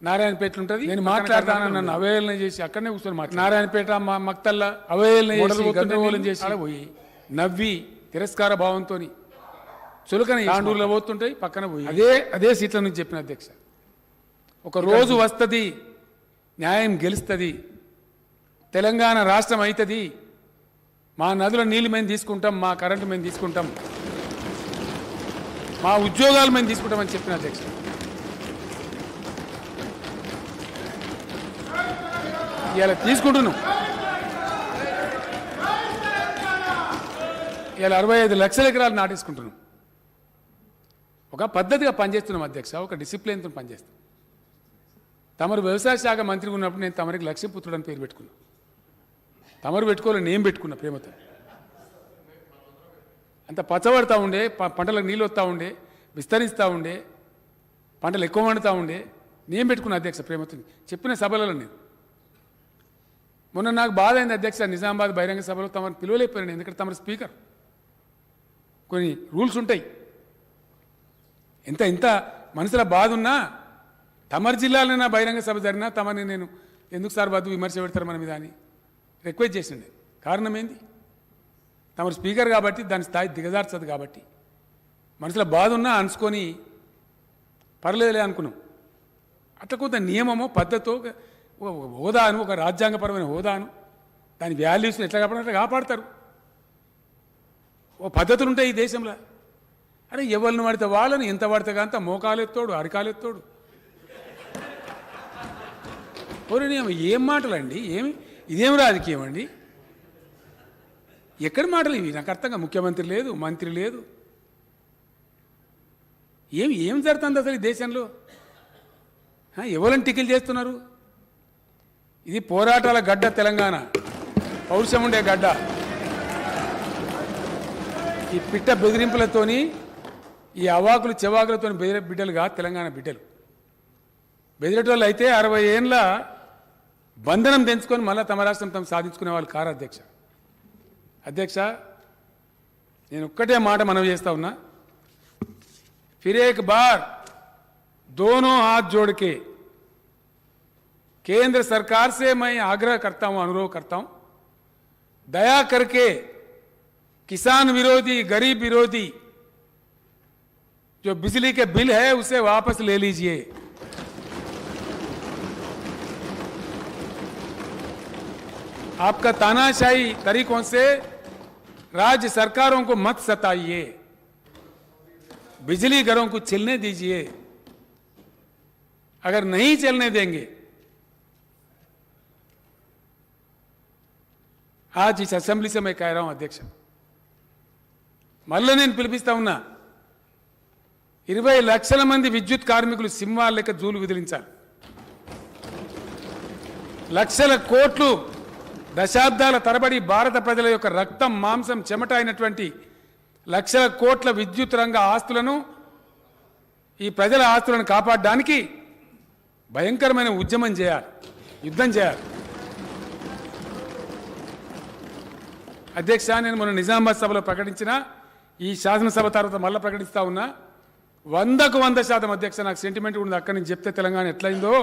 నారాయణపేట ఉంటుంది, నేను మాట్లాడతాను నన్ను అవహేళన చేసి అక్కడనే కూర్చొని మాట్లాడు. నారాయణపేట మక్తల్లా అవహేళన చేసి పోయి నవ్వి తిరస్కార భావంతో చులకన ఆండూరులో పోతుంటాయి, పక్కన పోయి అదే సీట్ల నుంచి చెప్పిన అధ్యక్ష. ఒక రోజు వస్తుంది, న్యాయం గెలుస్తుంది, తెలంగాణ రాష్ట్రం అవుతుంది, మా నదుల నీళ్ళు మేము తీసుకుంటాం, మా కరెంటు మేము తీసుకుంటాం, మా ఉద్యోగాలు మేము తీసుకుంటామని చెప్పిన అధ్యక్ష. ఇలా తీసుకుంటున్నాం. ఇలా 65 లక్షల ఎకరాలు నాటేసుకుంటున్నాం. ఒక పద్ధతిగా పనిచేస్తున్నాం అధ్యక్ష, ఒక డిసిప్లిన్తో పనిచేస్తాం. తమరు వ్యవసాయ శాఖ మంత్రి ఉన్నప్పుడు నేను తమరికి లక్ష్మీపుత్రుడు అని పేరు పెట్టుకున్నా. తమరు పెట్టుకోవాలని నేను పెట్టుకున్నా ప్రేమతో. అంత పచ్చబడతా ఉండే, పంటలకు నీళ్ళు వస్తూ ఉండే, విస్తరిస్తూ ఉండే, పంటలు ఎక్కువ వండుతూ ఉండే, నేను పెట్టుకున్నా అధ్యక్ష ప్రేమతో. చెప్పిన సభలలో నేను మొన్న నాకు బాధ అయింది అధ్యక్ష. నిజామాబాద్ బహిరంగ సభలో తమను పిలువలేకపోయాను, ఎందుకంటే తమరు స్పీకర్. కొన్ని రూల్స్ ఉంటాయి. ఎంత మనసులో బాధ ఉన్నా తమరి జిల్లాలో నా బహిరంగ సభ జరిగినా తమని నేను ఎందుకు సార్ బాధ విమర్శ పెడతారు మన మీద అని రిక్వెస్ట్ చేసిండే. కారణం ఏంది? తమరు స్పీకర్ కాబట్టి దాని స్థాయి దిగజార్చదు కాబట్టి మనసులో బాధ ఉన్నా అనుకొని పర్లేదులే అనుకున్నాం. అట్లా కొంత నియమమో పద్ధతో హోదాను, ఒక రాజ్యాంగపరమైన హోదాను, దాని వాల్యూస్ని ఎట్లా కాపాడతారు. ఓ పద్ధతులు ఉంటాయి ఈ దేశంలో. అరే ఎవరిని పడితే వాళ్ళని, ఎంత పడితే అంత మోకాలెత్తోడు, అరికాలెత్తోడు. ఓరే ఏం మాటలండి, ఇదేం రాజకీయం అండి? ఎక్కడి మాటలు ఇవి? నాకు అర్థంగా ముఖ్యమంత్రి లేదు, మంత్రి లేదు, ఏం జరుగుతుంది అసలు ఈ దేశంలో? ఎవరిని టికిల్ చేస్తున్నారు? ఇది పోరాటాల గడ్డ తెలంగాణ, పౌరుషం ఉండే గడ్డ. ఈ పిట్ట బెదిరింపులతోని, ఈ అవాకులు చెవాకులతో బెదిరే బిడ్డలుగా తెలంగాణ బిడ్డలు. బెదిరేటోళ్ళు అయితే 60 ఏళ్ళ బంధనం తెంచుకొని మళ్ళీ తమ రాష్ట్రం తమ సాధించుకునే వాళ్ళు కారు అధ్యక్ష. అధ్యక్ష నేను ఒక్కటే మాట మనవి చేస్తా ఉన్నా. फिर एक बार दोनों हाथ जोड़ के केंद्र सरकार से मैं आग्रह करता हूं, अनुरोध करता हूं, दया करके किसान विरोधी, गरीब विरोधी जो बिजली के बिल है उसे वापस ले लीजिए. आपका तानाशाही तरीकों से राज्य सरकारों को मत सताइए. बिजली घरों को चलने दीजिए. अगर नहीं चलने देंगे, आज इस असेंबली से मैं कह रहा हूं अध्यक्ष, మళ్ళీ నేను పిలిపిస్తా ఉన్నా, 20 లక్షల మంది విద్యుత్ కార్మికులు సింహాల లెక్క జూలు విదిలించాలి. లక్షల కోట్లు దశాబ్దాల తరబడి భారత ప్రజల యొక్క రక్తం, మాంసం, చెమట అయినటువంటి లక్షల కోట్ల విద్యుత్ రంగ ఆస్తులను, ఈ ప్రజల ఆస్తులను కాపాడడానికి భయంకరమైన ఉద్యమం చేయాలి, యుద్ధం చేయాలి. అధ్యక్ష నేను మొన్న నిజామాబాద్ సభలో ప్రకటించిన, ఈ శాసనసభ తర్వాత మళ్ళీ ప్రకటిస్తా ఉన్నా, 100కు 100% అధ్యక్ష. నాకు సెంటిమెంట్ ఉంది, అక్కడి నుంచి చెప్తే తెలంగాణ ఎట్లయిందో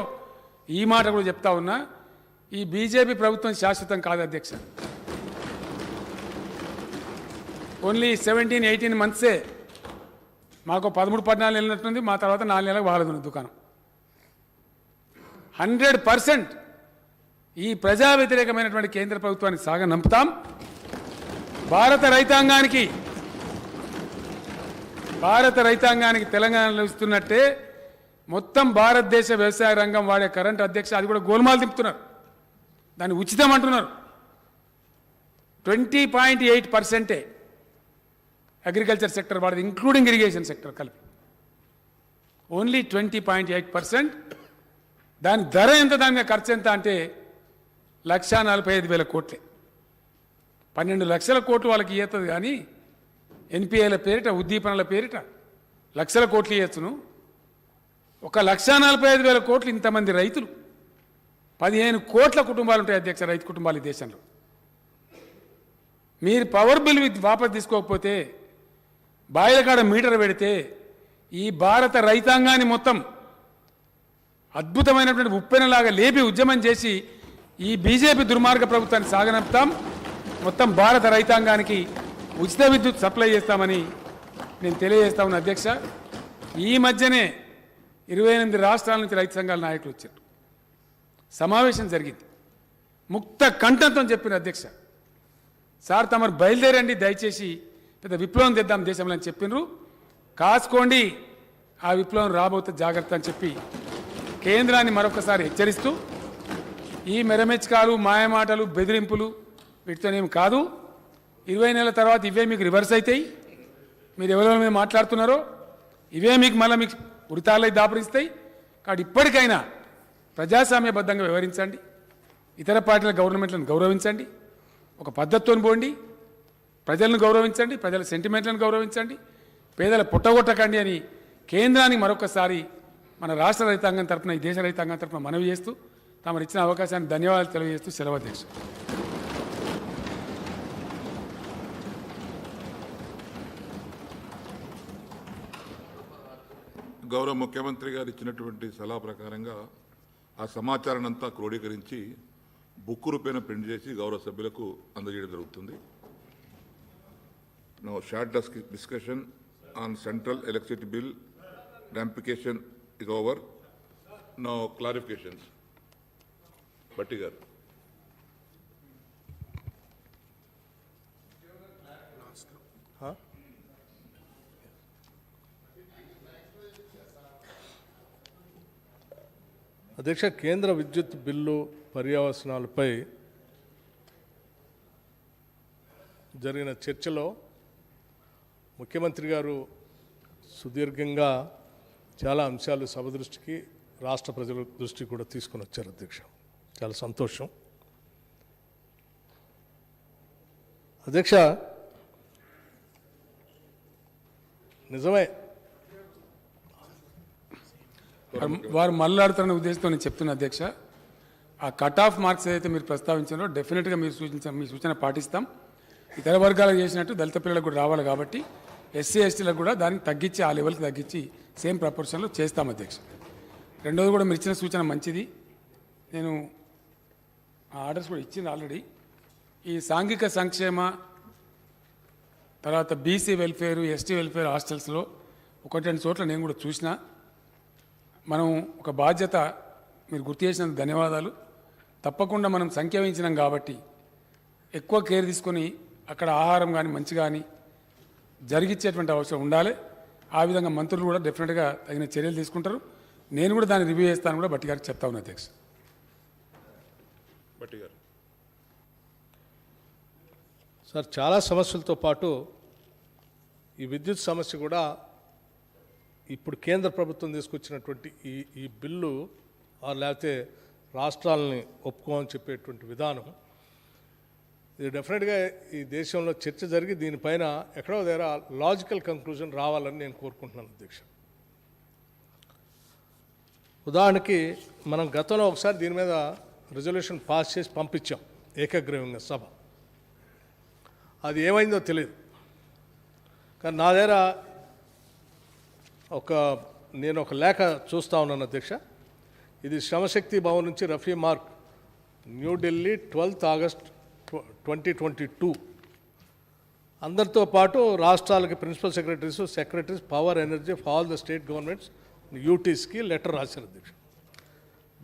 ఈ మాట కూడా చెప్తా ఉన్నా. ఈ బీజేపీ ప్రభుత్వం శాశ్వతం కాదు అధ్యక్ష. ఓన్లీ 17-18 మంత్సే. మాకు 13-14 నెలలు ఉన్నట్టుంది, మా తర్వాత 4 నెలలకు బాగలేదు దుకాణం. 100% ఈ ప్రజా వ్యతిరేకమైనటువంటి కేంద్ర ప్రభుత్వాన్ని సాగనంపుతాం. భారత రైతాంగానికి తెలంగాణలో ఇస్తున్నట్టే మొత్తం భారతదేశ వ్యవసాయ రంగం వాడే కరెంట్ అధ్యక్ష అది కూడా గోల్మాల్ తిప్పుతున్నారు. దాన్ని ఉచితం అంటున్నారు. 20.8% అగ్రికల్చర్ సెక్టర్ వాడేది, ఇంక్లూడింగ్ ఇరిగేషన్ సెక్టర్ కలిపి. ఓన్లీ 20.8%. దాని ధర ఎంత, దాని మీద ఖర్చు ఎంత అంటే 1,45,000 కోట్లే. 12 లక్షల కోట్లు వాళ్ళకి ఇయ్యతుంది కానీ ఎన్పిఏల పేరిట, ఉద్దీపనల పేరిట లక్షల కోట్లు ఇవ్వచ్చును. 1,45,000 కోట్లు ఇంతమంది రైతులు, 15 కోట్ల కుటుంబాలు ఉంటాయి అధ్యక్ష, రైతు కుటుంబాలు ఈ దేశంలో. మీరు పవర్ బిల్ వాపసు తీసుకోకపోతే, బాయిల కాడ మీటర్ పెడితే ఈ భారత రైతాంగాన్ని మొత్తం అద్భుతమైనటువంటి ఉప్పెనలాగా లేపి ఉద్యమం చేసి ఈ బీజేపీ దుర్మార్గ ప్రభుత్వాన్ని సాగనంపుతాం. మొత్తం భారత రైతాంగానికి ఉచిత విద్యుత్ సప్లై చేస్తామని నేను తెలియజేస్తా ఉన్నా అధ్యక్ష. ఈ మధ్యనే 28 రాష్ట్రాల నుంచి రైతు సంఘాల నాయకులు వచ్చారు. సమావేశం జరిగింది. ముక్త కంఠంతో చెప్పిన అధ్యక్ష, సార్ తమరు బయలుదేరండి, దయచేసి పెద్ద విప్లవం తెద్దాం దేశంలో అని చెప్పినారు. కాసుకోండి, ఆ విప్లవం రాబోతే జాగ్రత్త అని చెప్పి కేంద్రాన్ని మరొకసారి హెచ్చరిస్తూ, ఈ మెరమెచ్చకాలు, మాయమాటలు, బెదిరింపులు వీటితోనేమి కాదు. 20 నెలల తర్వాత ఇవే మీకు రివర్స్ అవుతాయి. మీరు ఎవరెవరి మీద మాట్లాడుతున్నారో ఇవే మీకు మళ్ళీ మీకు ఉరితాలై దాపురిస్తాయి. కాబట్టి ఇప్పటికైనా ప్రజాస్వామ్యబద్ధంగా వ్యవహరించండి, ఇతర పార్టీల గవర్నమెంట్లను గౌరవించండి, ఒక పద్ధతితో పోండి, ప్రజలను గౌరవించండి, ప్రజల సెంటిమెంట్లను గౌరవించండి, పేదల పుట్టగొట్టకండి అని కేంద్రానికి మరొకసారి మన రాష్ట్ర రైతాంగం తరఫున, ఈ దేశ రైతాంగం తరఫున మనవి చేస్తూ, తమరు ఇచ్చిన అవకాశానికి ధన్యవాదాలు తెలియజేస్తూ సెలవు అధ్యక్ష. గౌరవ ముఖ్యమంత్రి గారు ఇచ్చినటువంటి సలహా ప్రకారంగా ఆ సమాచారాన్ని అంతా క్రోడీకరించి బుక్ రూపేణ ప్రింట్ చేసి గౌరవ సభ్యులకు అందజేయడం జరుగుతుంది. No short discussion on central electricity bill ratification is over. No clarifications. Bhatti గారు. అధ్యక్ష, కేంద్ర విద్యుత్ బిల్లు పర్యవసనాలపై జరిగిన చర్చలో ముఖ్యమంత్రి గారు సుదీర్ఘంగా చాలా అంశాలు సభ దృష్టికి, రాష్ట్ర ప్రజల దృష్టికి కూడా తీసుకొని వచ్చారు అధ్యక్ష. చాలా సంతోషం అధ్యక్ష. నిజమే, వారు మళ్ళాడుతున్న ఉద్దేశంతో నేను చెప్తున్నా అధ్యక్ష. ఆ కట్ ఆఫ్ మార్క్స్ ఏదైతే మీరు ప్రస్తావించారో డెఫినెట్గా మీరు మీ సూచన పాటిస్తాం. ఇతర వర్గాలకు చేసినట్టు దళిత పిల్లలకు కూడా రావాలి కాబట్టి ఎస్సీ ఎస్టీలకు కూడా దాన్ని తగ్గించి, ఆ లెవెల్కి తగ్గించి సేమ్ ప్రపోర్షన్లో చేస్తాం అధ్యక్ష. రెండోది కూడా మీరు ఇచ్చిన సూచన మంచిది. నేను ఆ ఆర్డర్స్ కూడా ఇచ్చింది ఆల్రెడీ. ఈ సాంఘిక సంక్షేమ తర్వాత బీసీ వెల్ఫేర్, ఎస్టీ వెల్ఫేర్ హాస్టల్స్లో 1-2 చోట్ల నేను కూడా చూసిన. మనం ఒక బాధ్యత, మీరు గుర్తు చేసినందుకు ధన్యవాదాలు. తప్పకుండా మనం సంఖ్య వహించినాం కాబట్టి ఎక్కువ కేర్ తీసుకొని అక్కడ ఆహారం కానీ మంచి కానీ జరిగించేటువంటి అవసరం ఉండాలి. ఆ విధంగా మంత్రులు కూడా డెఫినెట్గా తగిన చర్యలు తీసుకుంటారు. నేను కూడా దాన్ని రివ్యూ చేస్తాను కూడా భట్టి గారికి చెప్తా ఉన్నా అధ్యక్ష. భట్టి గారు. సార్, చాలా సమస్యలతో పాటు ఈ విద్యుత్ సమస్య కూడా ఇప్పుడు కేంద్ర ప్రభుత్వం తీసుకొచ్చినటువంటి ఈ బిల్లు లేకపోతే రాష్ట్రాలని ఒప్పుకోమని చెప్పేటువంటి విధానం, ఇది డెఫినెట్గా ఈ దేశంలో చర్చ జరిగి దీనిపైన ఎక్కడో దగ్గర లాజికల్ కంక్లూజన్ రావాలని నేను కోరుకుంటున్నాను అధ్యక్ష. ఉదాహరణకి మనం గతంలో ఒకసారి దీని మీద రిజల్యూషన్ పాస్ చేసి పంపించాం ఏకగ్రీవంగా సభ. అది ఏమైందో తెలియదు. కానీ నా దగ్గర నేను ఒక లేఖ చూస్తూ ఉన్నాను అధ్యక్ష. ఇది శ్రమశక్తి భవన్ నుంచి Rafi mark New Delhi 12th August 2022. అందరితో పాటు రాష్ట్రాలకి principal secretaries power energy of all the state governments యూటీస్కి లెటర్ రాశారు అధ్యక్ష.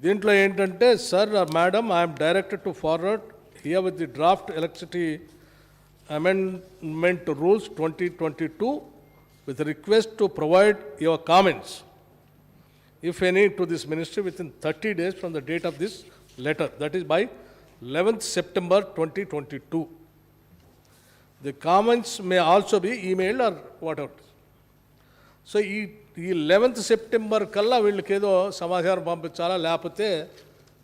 దీంట్లో ఏంటంటే, sir madam, I'm directed to forward here with the draft electricity amendment rules 2022 with request to provide your comments, if any, to this ministry within 30 days from the date of this letter, that is by 11th September 2022. The comments may also be emailed or whatever. So ఈ 11th September కల్లా వీళ్ళకి ఏదో సమాచారం పంపించాలా, లేకపోతే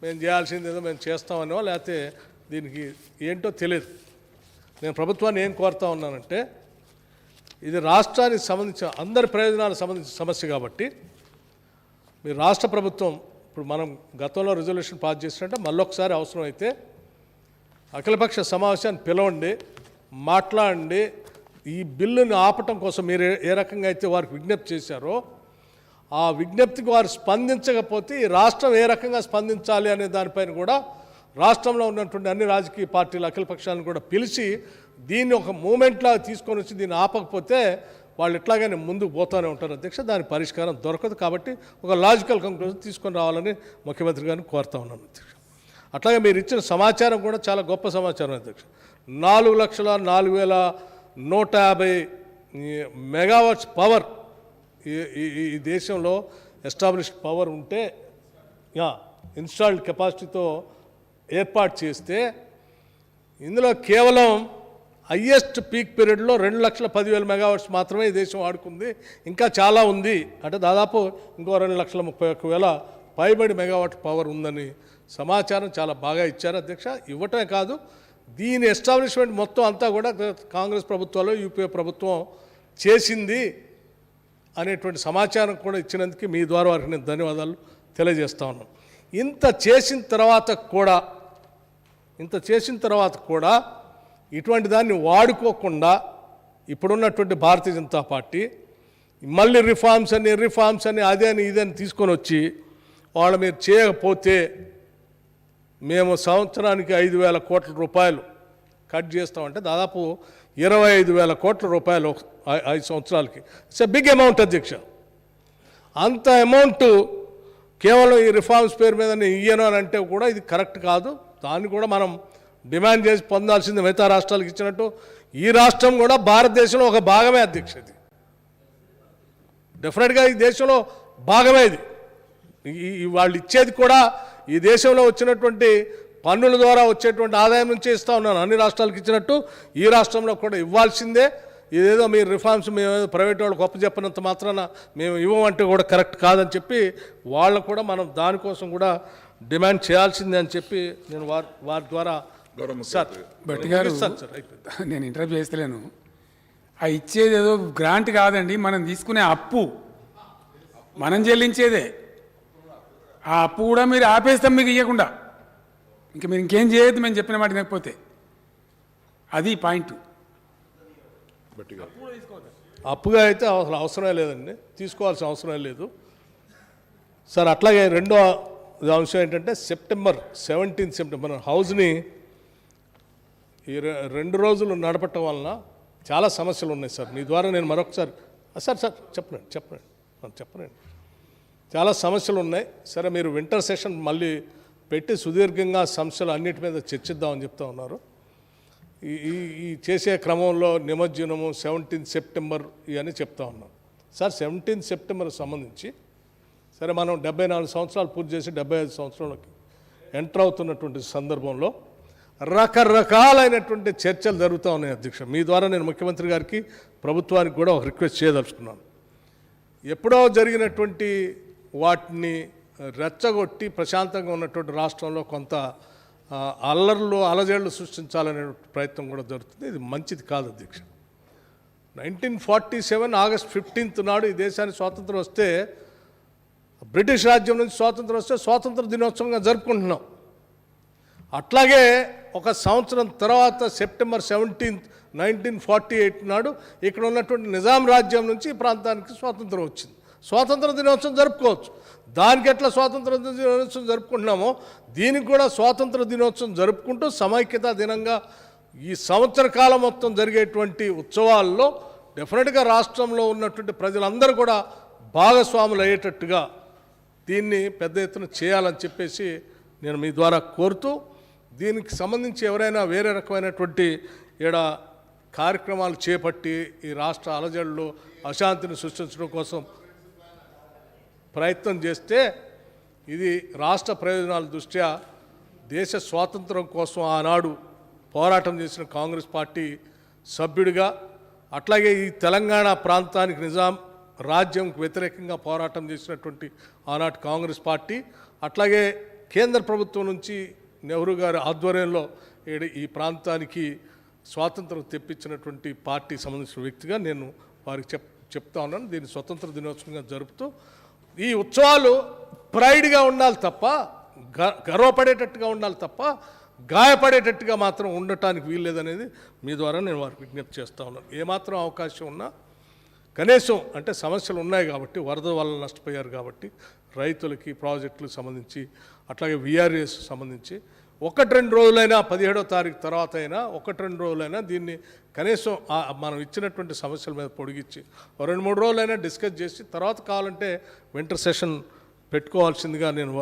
మేము చేయాల్సింది ఏదో మేము చేస్తామనో, లేకపోతే దీనికి ఏంటో తెలియదు. నేను ప్రభుత్వాన్ని ఏం కోరుతా ఉన్నానంటే, ఇది రాష్ట్రానికి సంబంధించిన అందరి ప్రయోజనాలకు సంబంధించిన సమస్య కాబట్టి మీ రాష్ట్ర ప్రభుత్వం, ఇప్పుడు మనం గతంలో రిజల్యూషన్ పాస్ చేసినట్టే మళ్ళొకసారి అవసరం అయితే అఖిలపక్ష సమావేశాన్ని పిలవండి, మాట్లాడండి. ఈ బిల్లుని ఆపటం కోసం మీరు ఏ రకంగా అయితే వారికి విజ్ఞప్తి చేశారో, ఆ విజ్ఞప్తికి వారు స్పందించకపోతే ఈ రాష్ట్రం ఏ రకంగా స్పందించాలి అనే దానిపైన కూడా రాష్ట్రంలో ఉన్నటువంటి అన్ని రాజకీయ పార్టీలు అఖిలపక్షాలను కూడా పిలిచి దీన్ని ఒక మూమెంట్లా తీసుకొని వచ్చి దీన్ని ఆపకపోతే వాళ్ళు ఎట్లాగైనా ముందుకు పోతూనే ఉంటారు అధ్యక్ష. దాని పరిష్కారం దొరకదు. కాబట్టి ఒక లాజికల్ కంక్లూజన్ తీసుకొని రావాలని ముఖ్యమంత్రి గారిని కోరుతా ఉన్నాను అధ్యక్ష. అట్లాగే మీరు ఇచ్చిన సమాచారం కూడా చాలా గొప్ప సమాచారం అధ్యక్ష. 4,04,150 మెగావాట్స్ పవర్ ఈ దేశంలో ఎస్టాబ్లిష్డ్ పవర్ ఉంటే, ఇన్స్టాల్డ్ కెపాసిటీతో ఏర్పాటు చేస్తే, ఇందులో కేవలం హయ్యెస్ట్ పీక్ పీరియడ్లో 2,10,000 మెగావాట్స్ మాత్రమే ఈ దేశం వాడుకుంది. ఇంకా చాలా ఉంది, అంటే దాదాపు ఇంకో 2,31,000 పైబడి మెగావాట్ పవర్ ఉందని సమాచారం చాలా బాగా ఇచ్చారు అధ్యక్ష. ఇవ్వటమే కాదు, దీని ఎస్టాబ్లిష్మెంట్ మొత్తం అంతా కూడా కాంగ్రెస్ ప్రభుత్వాలు యూపీఏ ప్రభుత్వం చేసింది అనేటువంటి సమాచారం కూడా ఇచ్చినందుకు మీ ద్వారా వారికి నేను ధన్యవాదాలు తెలియజేస్తా ఉన్నాను. ఇంత చేసిన తర్వాత కూడా ఇటువంటి దాన్ని వాడుకోకుండా ఇప్పుడున్నటువంటి భారతీయ జనతా పార్టీ మళ్ళీ రిఫార్మ్స్ అని అదే అని ఇదని తీసుకొని వచ్చి వాళ్ళు మీరు చేయకపోతే మేము సంవత్సరానికి 5,000 కోట్ల రూపాయలు కట్ చేస్తామంటే దాదాపు 25,000 కోట్ల రూపాయలు 5 సంవత్సరాలకి. ఇట్స్ ఎ బిగ్ అమౌంట్ అధ్యక్ష. అంత అమౌంట్ కేవలం ఈ రిఫార్మ్స్ పేరు మీద ఇయ్యను అని అంటే కూడా ఇది కరెక్ట్ కాదు. దాన్ని కూడా మనం డిమాండ్ చేసి పొందాల్సింది మిగతా రాష్ట్రాలకు ఇచ్చినట్టు. ఈ రాష్ట్రం కూడా భారతదేశంలో ఒక భాగమే అధ్యక్ష. ఇది డెఫినెట్గా ఈ దేశంలో భాగమే. ఇది వాళ్ళు ఇచ్చేది కూడా ఈ దేశంలో వచ్చినటువంటి పన్నుల ద్వారా వచ్చేటువంటి ఆదాయం నుంచి ఇస్తూ ఉన్నాను. అన్ని రాష్ట్రాలకు ఇచ్చినట్టు ఈ రాష్ట్రంలో కూడా ఇవ్వాల్సిందే. ఇదేదో మీరు రిఫార్మ్స్ మేము ప్రైవేట్ వాళ్ళు గొప్ప చెప్పినంత మాత్రాన మేము ఇవ్వమంటే కూడా కరెక్ట్ కాదని చెప్పి వాళ్ళు కూడా మనం దానికోసం కూడా డిమాండ్ చేయాల్సిందే అని చెప్పి నేను వారి ద్వారా సార్ భట్టి గారు, నేను ఇంటర్వ్యూ చేస్తలేను. ఆ ఇచ్చేది ఏదో గ్రాంట్ కాదండి, మనం తీసుకునే అప్పు, మనం చెల్లించేదే. ఆ అప్పు కూడా మీరు ఆపేస్తాం మీకు ఇవ్వకుండా. ఇంక మీరు ఇంకేం చేయొద్దు మేము చెప్పిన మాట లేకపోతే. అది పాయింట్. అప్పుగా అయితే అవసరమే లేదండి, తీసుకోవాల్సిన అవసరం లేదు సార్. అట్లాగే రెండో అంశం ఏంటంటే September 17 మన హౌస్ని ఈ 2 రోజులు నడపటం వలన చాలా సమస్యలు ఉన్నాయి సార్. మీ ద్వారా నేను మరొకసారి సార్ చెప్పనండి చాలా సమస్యలు ఉన్నాయి. సరే, మీరు వింటర్ సెషన్ మళ్ళీ పెట్టి సుదీర్ఘంగా సమస్యలు అన్నిటి మీద చర్చిద్దామని చెప్తా ఉన్నారు. ఈ చేసే క్రమంలో నిమజ్జనము 17 September ఇవన్నీ చెప్తా ఉన్నాం సార్. 17 September సంబంధించి సరే, మనం 74 సంవత్సరాలు పూర్తి చేసి 75 సంవత్సరాలకి ఎంటర్ అవుతున్నటువంటి సందర్భంలో రకరకాలైనటువంటి చర్చలు జరుగుతూ ఉన్నాయి అధ్యక్ష. మీ ద్వారా నేను ముఖ్యమంత్రి గారికి, ప్రభుత్వానికి కూడా ఒక రిక్వెస్ట్ చేయదలుచుకున్నాను. ఎప్పుడో జరిగినటువంటి వాటిని రెచ్చగొట్టి ప్రశాంతంగా ఉన్నటువంటి రాష్ట్రంలో కొంత అలజడులు సృష్టించాలనే ప్రయత్నం కూడా జరుగుతుంది. ఇది మంచిది కాదు అధ్యక్ష. 1947 August 15 నాడు ఈ దేశానికి స్వాతంత్రం వస్తే, బ్రిటిష్ రాజ్యం నుంచి స్వాతంత్రం వస్తే స్వాతంత్ర దినోత్సవంగా జరుపుకుంటున్నాం. అట్లాగే ఒక సంవత్సరం తర్వాత September 17, 1948 నాడు ఇక్కడ ఉన్నటువంటి నిజాం రాజ్యం నుంచి ఈ ప్రాంతానికి స్వాతంత్రం వచ్చింది. స్వాతంత్ర దినోత్సవం జరుపుకోవచ్చు. దానికి ఎట్లా స్వాతంత్ర దినోత్సవం జరుపుకుంటున్నామో దీనికి కూడా స్వాతంత్ర దినోత్సవం జరుపుకుంటూ సమైక్యతా దినంగా ఈ సంవత్సర కాలం మొత్తం జరిగేటువంటి ఉత్సవాల్లో డెఫినెట్గా రాష్ట్రంలో ఉన్నటువంటి ప్రజలందరూ కూడా భాగస్వాములు అయ్యేటట్టుగా దీన్ని పెద్ద ఎత్తున చేయాలని చెప్పేసి నేను మీ ద్వారా కోరుతూ, దీనికి సంబంధించి ఎవరైనా వేరే రకమైనటువంటి ఈడ కార్యక్రమాలు చేపట్టి ఈ రాష్ట్ర అలజడులు అశాంతిని సృష్టించడం కోసం ప్రయత్నం చేస్తే ఇది రాష్ట్ర ప్రయోజనాల దృష్ట్యా దేశ స్వాతంత్రం కోసం ఆనాడు పోరాటం చేసిన కాంగ్రెస్ పార్టీ సభ్యుడిగా, అట్లాగే ఈ తెలంగాణ ప్రాంతానికి నిజాం రాజ్యంకు వ్యతిరేకంగా పోరాటం చేసినటువంటి ఆనాటి కాంగ్రెస్ పార్టీ, అట్లాగే కేంద్ర ప్రభుత్వం నుంచి నెహ్రూ గారి ఆధ్వర్యంలో ఈ ప్రాంతానికి స్వాతంత్రం తెప్పించినటువంటి పార్టీ సంబంధించిన వ్యక్తిగా నేను వారికి చెప్తా ఉన్నాను. దీన్ని స్వతంత్ర దినోత్సవంగా జరుపుతూ ఈ ఉత్సవాలు ప్రైడ్గా ఉండాలి తప్ప, గర్వపడేటట్టుగా ఉండాలి తప్ప గాయపడేటట్టుగా మాత్రం ఉండటానికి వీల్లేదనేది మీ ద్వారా నేను వారికి విజ్ఞప్తి చేస్తూ ఉన్నాను. ఏమాత్రం అవకాశం ఉన్నా కనీసం అంటే సమస్యలు ఉన్నాయి కాబట్టి, వరద వల్ల నష్టపోయారు కాబట్టి రైతులకి ప్రాజెక్టులకు సంబంధించి, అట్లాగే విఆర్ఎస్ సంబంధించి 1-2 రోజులైనా 17వ తారీఖు తర్వాత అయినా 1-2 రోజులైనా దీన్ని కనీసం మనం ఇచ్చినటువంటి సమస్యల మీద పొడిగించి 2-3 రోజులైనా డిస్కస్ చేసి తర్వాత కావాలంటే వింటర్ సెషన్ పెట్టుకోవాల్సిందిగా నేను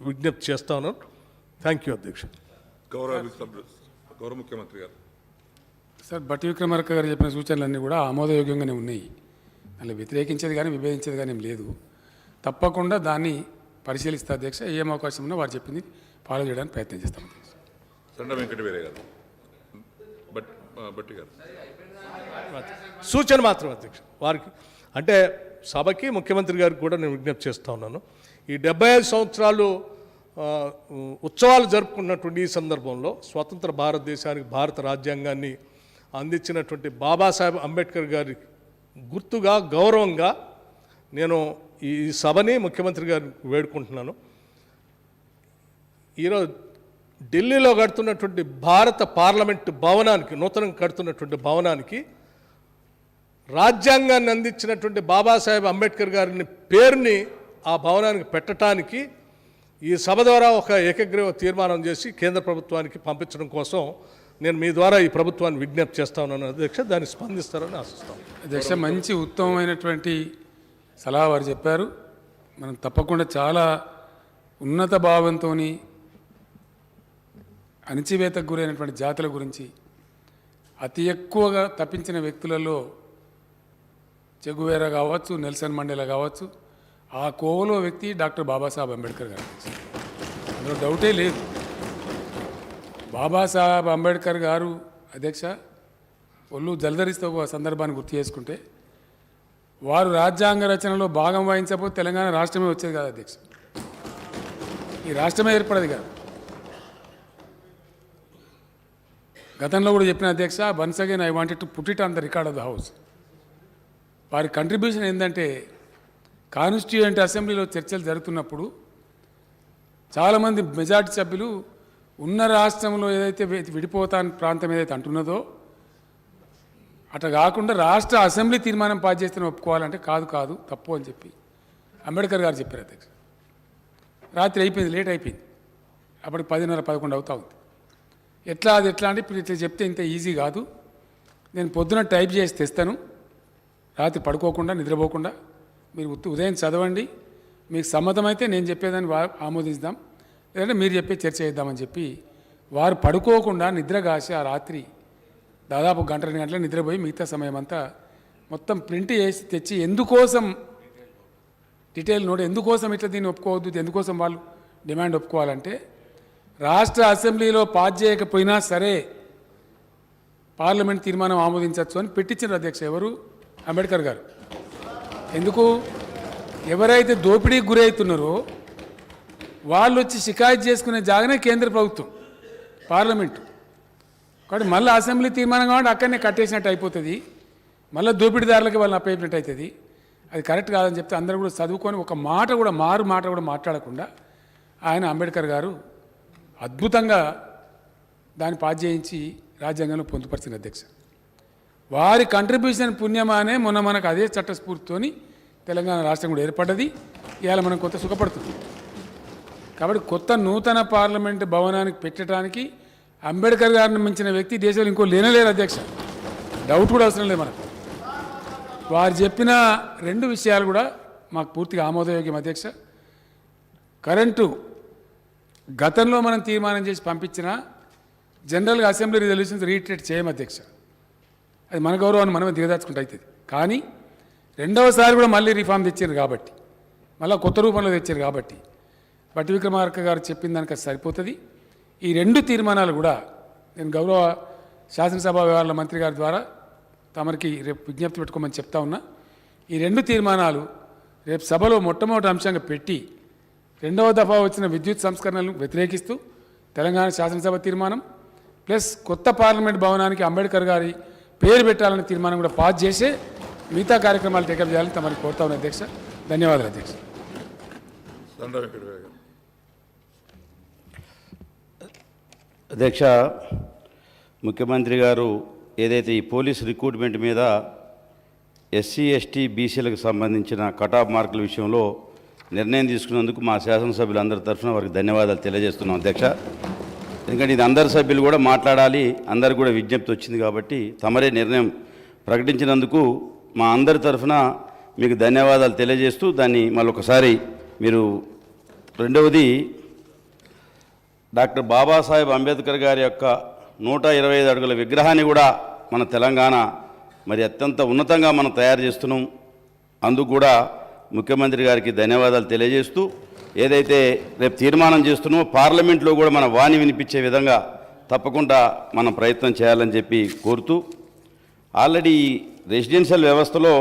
విజ్ఞప్తి చేస్తా ఉన్నాను. థ్యాంక్ యూ అధ్యక్ష. గౌరవ ముఖ్యమంత్రి గారు. సార్, బట్టి విక్రమార్క గారు చెప్పిన సూచనలన్నీ కూడా ఆమోదయోగ్యంగానే ఉన్నాయి. అలా వ్యతిరేకించేది కానీ విభేదించేది కానీ ఏం లేదు. తప్పకుండా దాన్ని పరిశీలిస్తే అధ్యక్ష, ఏం అవకాశం ఉన్నా వారు చెప్పింది ఫాలో చేయడానికి ప్రయత్నం చేస్తాం. సండ వెంకట వీరయ్య గారు. బట్టి గారు సూచన మాత్రం అధ్యక్ష వారికి, అంటే సభకి ముఖ్యమంత్రి గారికి కూడా నేను విజ్ఞప్తి చేస్తూ ఉన్నాను. ఈ 75 సంవత్సరాలు ఉత్సవాలు జరుపుకున్నటువంటి ఈ సందర్భంలో స్వతంత్ర భారతదేశానికి భారత రాజ్యాంగాన్ని అందించినటువంటి బాబాసాహెబ్ అంబేద్కర్ గారి గుర్తుగా గౌరవంగా నేను ఈ సభని ముఖ్యమంత్రి గారిని వేడుకుంటున్నాను. ఈరోజు ఢిల్లీలో కడుతున్నటువంటి భారత పార్లమెంటు భవనానికి, నూతనంగా కడుతున్నటువంటి భవనానికి రాజ్యాంగాన్ని అందించినటువంటి బాబాసాహెబ్ అంబేద్కర్ గారిని పేరుని ఆ భవనానికి పెట్టడానికి ఈ సభ ద్వారా ఒక ఏకగ్రీవ తీర్మానం చేసి కేంద్ర ప్రభుత్వానికి పంపించడం కోసం నేను మీ ద్వారా ఈ ప్రభుత్వాన్ని విజ్ఞప్తి చేస్తా ఉన్నాను అధ్యక్ష. దాన్ని స్పందిస్తారని ఆశిస్తాను అధ్యక్ష. మంచి ఉత్తమమైనటువంటి సలహా వారు చెప్పారు. మనం తప్పకుండా చాలా ఉన్నత భావంతో అణచివేతకు గురైనటువంటి జాతుల గురించి అతి ఎక్కువగా తప్పించిన వ్యక్తులలో చెగువేరా కావచ్చు, నెల్సన్ మండేలా కావచ్చు, ఆ కోవలో వ్యక్తి డాక్టర్ బాబాసాహెబ్ అంబేద్కర్ గారు. అందులో డౌటే లేదు. బాబాసాహెబ్ అంబేద్కర్ గారు అధ్యక్ష ఒళ్ళు జలధరిస్తూ ఒక సందర్భాన్ని గుర్తు చేసుకుంటే, వారు రాజ్యాంగ రచనలో భాగం వహించకపోతే తెలంగాణ రాష్ట్రమే వచ్చేది కాదు అధ్యక్ష. ఈ రాష్ట్రమే ఏర్పడేది కాదు. గతంలో కూడా చెప్పిన అధ్యక్ష, once again I wanted to put it on the record of the house. వారి కంట్రిబ్యూషన్ ఏంటంటే, కాన్స్టిట్యూయెంట్ అసెంబ్లీలో చర్చలు జరుగుతున్నప్పుడు చాలామంది మెజార్టీ సభ్యులు ఉన్న రాష్ట్రంలో ఏదైతే విడిపోతాని ప్రాంతం ఏదైతే అంటున్నదో అట్లా కాకుండా రాష్ట్ర అసెంబ్లీ తీర్మానం పాస్ చేస్తేనే ఒప్పుకోవాలంటే కాదు తప్పు అని చెప్పి అంబేద్కర్ గారు చెప్పారు అధ్యక్ష. రాత్రి అయిపోయింది, లేట్ అయిపోయింది. అప్పటికి 10:30-11 అవుతా ఉంది. ఎట్లా అంటే ఇప్పుడు ఇట్లా చెప్తే ఇంత ఈజీ కాదు. నేను పొద్దున టైప్ చేసి తెస్తాను, రాత్రి పడుకోకుండా నిద్రపోకుండా మీరు ఉదయం చదవండి, మీకు సమ్మతమైతే నేను చెప్పేదాన్ని ఆమోదించుదాం, లేదంటే మీరు చెప్పే చర్చ చేద్దామని చెప్పి వారు పడుకోకుండా నిద్రగాసి ఆ రాత్రి దాదాపు 1-2 గంటల నిద్రపోయి మిగతా సమయం అంతా మొత్తం ప్రింట్ చేసి తెచ్చి ఎందుకోసం డీటెయిల్ నోట్, ఎందుకోసం ఇట్లా దీన్ని ఒప్పుకోవద్దు, ఎందుకోసం వాళ్ళు డిమాండ్ ఒప్పుకోవాలంటే రాష్ట్ర అసెంబ్లీలో పాస్ చేయకపోయినా సరే పార్లమెంట్ తీర్మానం ఆమోదించవచ్చు అని పెట్టించారు అధ్యక్ష. ఎవరు? అంబేద్కర్ గారు. ఎందుకు? ఎవరైతే దోపిడీకి గురవుతున్నారో వాళ్ళు వచ్చి షికాయత్ చేసుకునే జాగానే కేంద్ర ప్రభుత్వం, పార్లమెంటు. కాబట్టి మళ్ళీ అసెంబ్లీ తీర్మానం కాబట్టి అక్కడనే కట్టేసినట్టు అయిపోతుంది, మళ్ళీ దోపిడీదారులకి వాళ్ళని అప్పయినట్టు అవుతుంది. అది కరెక్ట్ కాదని చెప్తే అందరూ కూడా చదువుకొని ఒక మాట కూడా మారు మాట కూడా మాట్లాడకుండా ఆయన అంబేద్కర్ గారు అద్భుతంగా దాన్ని పాస్ చేయించి రాజ్యాంగంలో పొందుపరిచిన అధ్యక్ష. వారి కంట్రిబ్యూషన్ పుణ్యమానే మొన్న మనకు అదే చట్టస్ఫూర్తితోని తెలంగాణ రాష్ట్రం కూడా ఏర్పడ్డది. ఇవాళ మనం కొత్త సుఖపడుతుంది. కాబట్టి కొత్త నూతన పార్లమెంటు భవనానికి పెట్టడానికి అంబేద్కర్ గారిని మించిన వ్యక్తి దేశంలో ఇంకో లేనలేరు అధ్యక్ష. డౌట్ కూడా అవసరం లేదు మనకు. వారు చెప్పిన 2 విషయాలు కూడా మాకు పూర్తిగా ఆమోదయోగ్యం అధ్యక్ష. కరెంటు గతంలో మనం తీర్మానం చేసి పంపించిన జనరల్గా అసెంబ్లీ రిజల్యూషన్స్ రీట్రేట్ చేయము అధ్యక్ష. అది మన గౌరవాన్ని మనమే దిగదార్చుకుంటూ అవుతుంది. కానీ రెండవసారి కూడా మళ్ళీ రిఫార్మ్ తెచ్చారు కాబట్టి, మళ్ళీ కొత్త రూపంలో తెచ్చారు కాబట్టి బట్టి విక్రమార్క గారు చెప్పిన దానికి అది సరిపోతుంది. ఈ 2 తీర్మానాలు కూడా నేను గౌరవ శాసనసభ వ్యవహారాల మంత్రి గారి ద్వారా తమరికి రేపు విజ్ఞప్తి పెట్టుకోమని చెప్తా ఉన్నా. ఈ 2 తీర్మానాలు రేపు సభలో మొట్టమొదటి అంశంగా పెట్టి 2వ దఫా వచ్చిన విద్యుత్ సంస్కరణలను వ్యతిరేకిస్తూ తెలంగాణ శాసనసభ తీర్మానం ప్లస్ కొత్త పార్లమెంట్ భవనానికి అంబేద్కర్ గారి పేరు పెట్టాలనే తీర్మానం కూడా పాస్ చేసే మిగతా కార్యక్రమాలు టేకప్ చేయాలని తమని కోరుతా ఉన్నా అధ్యక్ష. ధన్యవాదాలు అధ్యక్ష. దండ వెంకటరావు గారు. అధ్యక్ష, ముఖ్యమంత్రి గారు ఏదైతే ఈ పోలీస్ రిక్రూట్మెంట్ మీద ఎస్సీ ఎస్టీ బీసీలకు సంబంధించిన కటాఫ్ మార్కుల విషయంలో నిర్ణయం తీసుకున్నందుకు మా శాసనసభ్యులందరి తరఫున వారికి ధన్యవాదాలు తెలియజేస్తున్నాం అధ్యక్ష. ఎందుకంటే ఇది అందరి సభ్యులు కూడా మాట్లాడాలి, అందరికి కూడా విజ్ఞప్తి వచ్చింది కాబట్టి తమరే నిర్ణయం ప్రకటించినందుకు మా అందరి తరఫున మీకు ధన్యవాదాలు తెలియజేస్తూ దాన్ని మళ్ళొకసారి మీరు రెండవది డాక్టర్ బాబాసాహెబ్ అంబేద్కర్ గారి యొక్క 125 అడుగుల విగ్రహాన్ని కూడా మన తెలంగాణ మరి అత్యంత ఉన్నతంగా మనం తయారు చేస్తున్నాం. అందుకు కూడా ముఖ్యమంత్రి గారికి ధన్యవాదాలు తెలియజేస్తూ ఏదైతే రేపు తీర్మానం చేస్తున్నామో పార్లమెంట్లో కూడా మన వాణి వినిపించే విధంగా తప్పకుండా మనం ప్రయత్నం చేయాలని చెప్పి కోరుతూ ఆల్రెడీ రెసిడెన్షియల్ వ్యవస్థలో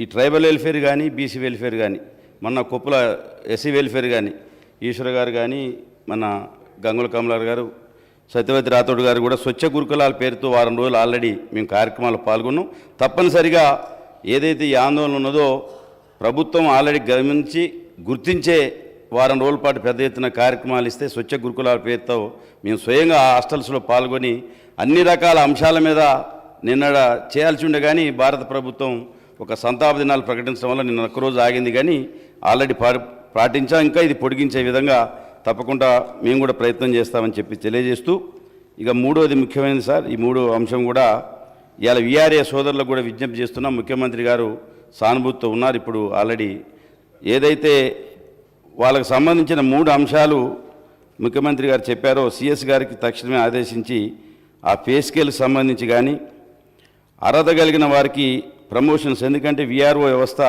ఈ ట్రైబల్ వెల్ఫేర్ కానీ బీసీ వెల్ఫేర్ కానీ మన కొప్పుల ఎస్సీ వెల్ఫేర్ కానీ ఈశ్వర గారు కానీ మన గంగుల కమలార్ గారు సత్యవతి రాథోడ్ గారు కూడా స్వచ్ఛ గురుకులాల పేరుతో వారం రోజులు ఆల్రెడీ మేము కార్యక్రమాలు పాల్గొన్నాం. తప్పనిసరిగా ఏదైతే ఈ ఆందోళన ఉన్నదో ప్రభుత్వం ఆల్రెడీ గమనించి గుర్తించే వారం రోజుల పాటు పెద్ద ఎత్తున కార్యక్రమాలు ఇస్తే స్వచ్ఛ గురుకులాల పేరుతో మేము స్వయంగా ఆ హాస్టల్స్లో పాల్గొని అన్ని రకాల అంశాల మీద నిన్న చేయాల్సి ఉండే కానీ భారత ప్రభుత్వం ఒక సంతాప దినాలు ప్రకటించడం వల్ల నిన్న ఒక్కరోజు ఆగింది. కానీ ఆల్రెడీ పాటించాం. ఇంకా ఇది పొడిగించే విధంగా తప్పకుండా మేము కూడా ప్రయత్నం చేస్తామని చెప్పి తెలియజేస్తూ ఇక మూడోది ముఖ్యమైనది సార్, ఈ 3వ అంశం కూడా ఇవాళ వీఆర్ఏ సోదరులకు కూడా విజ్ఞప్తి చేస్తున్నాం. ముఖ్యమంత్రి గారు సానుభూతితో ఉన్నారు. ఇప్పుడు ఆల్రెడీ ఏదైతే వాళ్ళకు సంబంధించిన 3 అంశాలు ముఖ్యమంత్రి గారు చెప్పారో సిఎస్ గారికి తక్షణమే ఆదేశించి ఆ పే స్కేల్కి సంబంధించి కానీ అర్హత కలిగిన వారికి ప్రమోషన్స్, ఎందుకంటే విఆర్ఓ వ్యవస్థ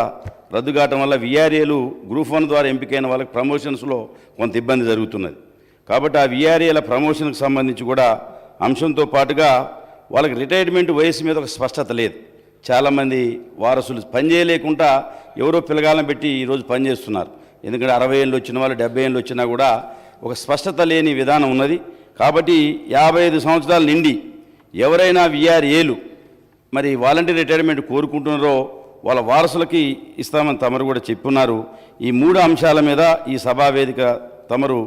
రద్దు కావటం వల్ల విఆర్ఏలు గ్రూప్ 1 ద్వారా ఎంపికైన వాళ్ళకి ప్రమోషన్స్లో కొంత ఇబ్బంది జరుగుతున్నది. కాబట్టి ఆ విఆర్ఏల ప్రమోషన్కి సంబంధించి కూడా అంశంతో పాటుగా వాళ్ళకి రిటైర్మెంట్ వయసు మీద ఒక స్పష్టత లేదు. చాలామంది వారసులు పనిచేయలేకుండా ఎవరో పిల్లగాలను పెట్టి ఈరోజు పనిచేస్తున్నారు. ఎందుకంటే 60 ఏళ్ళు వచ్చిన వాళ్ళు 70 ఏళ్ళు వచ్చినా కూడా ఒక స్పష్టత లేని విధానం ఉన్నది. కాబట్టి 55 సంవత్సరాలు నిండి ఎవరైనా విఆర్ఏలు మరి వాలంటీర్ రిటైర్మెంట్ కోరుకుంటున్నారో వాళ్ళ వారసులకి ఇస్తామని తమరు కూడా చెప్పున్నారు. ఈ 3 అంశాల మీద ఈ సభావేదిక తమరు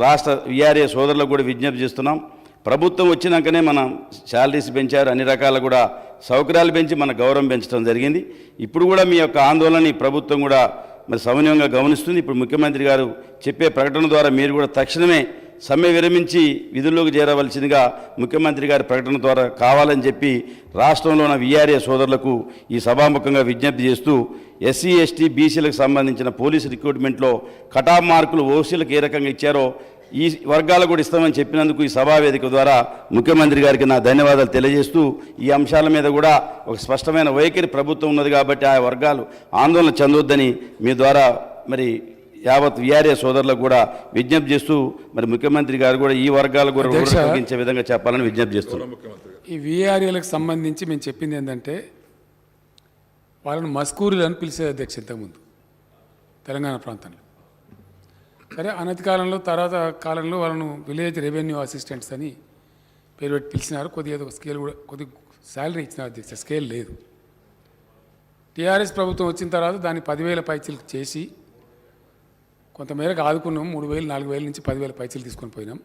రాష్ట్ర విఆర్ఏ సోదరులకు కూడా విజ్ఞప్తి చేస్తున్నాం. ప్రభుత్వం వచ్చినాకనే మనం శాలరీస్ పెంచారు, అన్ని రకాల కూడా సౌకర్యాలు పెంచి మన గౌరవం పెంచడం జరిగింది. ఇప్పుడు కూడా మీ యొక్క ఆందోళనని ప్రభుత్వం కూడా మరి సమన్వయంగా గమనిస్తుంది. ఇప్పుడు ముఖ్యమంత్రి గారు చెప్పే ప్రకటన ద్వారా మీరు కూడా తక్షణమే సమ్మె విరమించి విధుల్లోకి చేరవలసిందిగా ముఖ్యమంత్రి గారి ప్రకటన ద్వారా కావాలని చెప్పి రాష్ట్రంలో ఉన్న వీఆర్ఏ సోదరులకు ఈ సభాముఖంగా విజ్ఞప్తి చేస్తూ ఎస్సీ ఎస్టీ బీసీలకు సంబంధించిన పోలీసు రిక్రూట్మెంట్లో కటాఫ్ మార్కులు ఓసీలకు ఏ రకంగా ఇచ్చారో ఈ వర్గాలకు కూడా ఇస్తామని చెప్పినందుకు ఈ సభావేదిక ద్వారా ముఖ్యమంత్రి గారికి నా ధన్యవాదాలు తెలియజేస్తూ ఈ అంశాల మీద కూడా ఒక స్పష్టమైన వైఖరి ప్రభుత్వం ఉన్నది కాబట్టి ఆ వర్గాలు ఆందోళన చెందొద్దని మీ ద్వారా మరి యావత్ వీఆర్ఏ సోదరులకు కూడా విజ్ఞప్తి చేస్తూ మరి ముఖ్యమంత్రి గారు కూడా ఈ వర్గాలు కూడా ఉపయోగించే విధంగా చెప్పాలని విజ్ఞప్తి చేస్తున్నాం. ఈ వీఆర్ఏలకు సంబంధించి మేము చెప్పింది ఏంటంటే వాళ్ళను మస్కూరులు అని పిలిచేది అధ్యక్ష ఇంతకుముందు తెలంగాణ ప్రాంతంలో. సరే అనతి కాలంలో తర్వాత కాలంలో వాళ్ళను విలేజ్ రెవెన్యూ అసిస్టెంట్స్ అని పేరు పెట్టి పిలిచినారు. కొద్దిగా స్కేల్ కూడా కొద్దిగా శాలరీ ఇచ్చినారు అధ్యక్ష, స్కేల్ లేదు. టీఆర్ఎస్ ప్రభుత్వం వచ్చిన తర్వాత దాన్ని 10,000 పైచీలకు చేసి కొంతమేరకు ఆదుకున్నాం. 3,000 4,000 నుంచి 10,000 పైచీలు తీసుకొని పోయినాం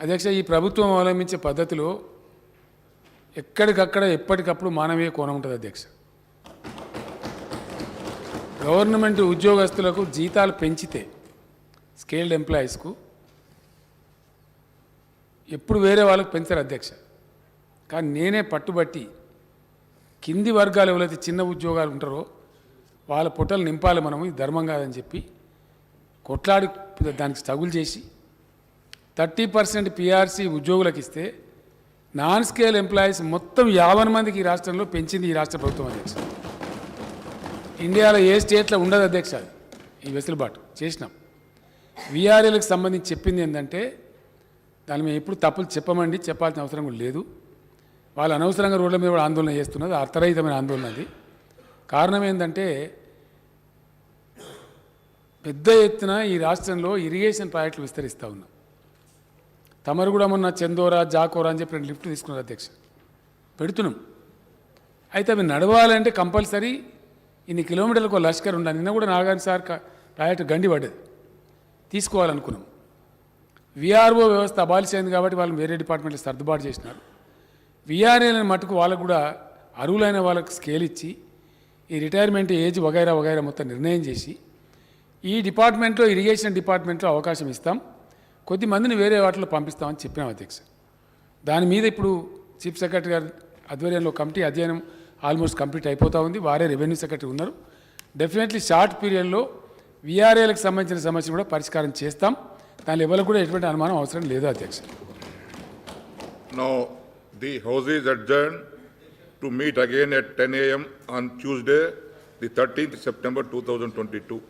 అధ్యక్ష. ఈ ప్రభుత్వం అవలంబించే పద్ధతిలో ఎక్కడికక్కడ ఎప్పటికప్పుడు మానవీయ కోణం ఉంటుంది అధ్యక్ష. గవర్నమెంట్ ఉద్యోగస్తులకు జీతాలు పెంచితే స్కేల్డ్ ఎంప్లాయీస్కు ఎప్పుడు వేరే వాళ్ళకు పెంచారు అధ్యక్ష. కానీ నేనే పట్టుబట్టి కింది వర్గాలు ఎవరైతే చిన్న ఉద్యోగాలు ఉంటారో వాళ్ళ పొట్టలు నింపాలి, మనము ఇది ధర్మం కాదని చెప్పి కొట్లాడి దానికి స్ట్రగుల్ చేసి 30% పిఆర్సీ ఉద్యోగులకు ఇస్తే నాన్ స్కేల్ ఎంప్లాయీస్ మొత్తం 50 మందికి ఈ రాష్ట్రంలో పెంచింది ఈ రాష్ట్ర ప్రభుత్వం అధ్యక్ష. ఇండియాలో ఏ స్టేట్లో ఉండదు అధ్యక్ష ఈ వెసులుబాటు చేసినాం. విఆర్ఏలకు సంబంధించి చెప్పింది ఏంటంటే దాని మేము ఎప్పుడు తప్పులు చెప్పమండి, చెప్పాల్సిన అవసరం కూడా లేదు. వాళ్ళు అనవసరంగా రోడ్ల మీద కూడా ఆందోళన చేస్తున్నది, అర్థరహితమైన ఆందోళన అది. కారణం ఏంటంటే పెద్ద ఎత్తున ఈ రాష్ట్రంలో ఇరిగేషన్ ప్రాజెక్టులు విస్తరిస్తూ ఉన్నాం. తమరు కూడా మొన్న చందోరా జాకోరా అని చెప్పి 2 లిఫ్ట్ తీసుకున్నారు అధ్యక్ష, పెడుతున్నాం. అయితే అవి నడవాలంటే కంపల్సరీ ఇన్ని కిలోమీటర్లకు లష్కర్ ఉండాలి. నిన్న కూడా నాగార్జున సార్ ప్రాజెక్టు గండి పడ్డది, తీసుకోవాలనుకున్నాం. విఆర్ఓ వ్యవస్థ అబాలిష్ అయింది కాబట్టి వాళ్ళు వేరే డిపార్ట్మెంట్లో సర్దుబాటు చేసినారు. విఆర్ఏలను మటుకు వాళ్ళకు కూడా అర్హులైన వాళ్ళకు స్కేల్ ఇచ్చి ఈ రిటైర్మెంట్ ఏజ్ వగైరా వగైరా మొత్తం నిర్ణయం చేసి ఈ డిపార్ట్మెంట్లో ఇరిగేషన్ డిపార్ట్మెంట్లో అవకాశం ఇస్తాం, కొద్దిమందిని వేరే వాటిలో పంపిస్తామని చెప్పినాం అధ్యక్ష. దాని మీద ఇప్పుడు చీఫ్ సెక్రటరీ గారి ఆధ్వర్యంలో కమిటీ అధ్యయనం ఆల్మోస్ట్ కంప్లీట్ అయిపోతూ ఉంది. వారే రెవెన్యూ సెక్రటరీ ఉన్నారు. డెఫినెట్లీ షార్ట్ పీరియడ్లో విఆర్ఏలకు సంబంధించిన సమస్యలు కూడా పరిష్కారం చేస్తాం. దానిలో ఎవరికి కూడా ఎటువంటి అనుమానం అవసరం లేదు అధ్యక్ష. Now, the House is adjourned to meet again at 10 a.m. on Tuesday, the 13th September 2022.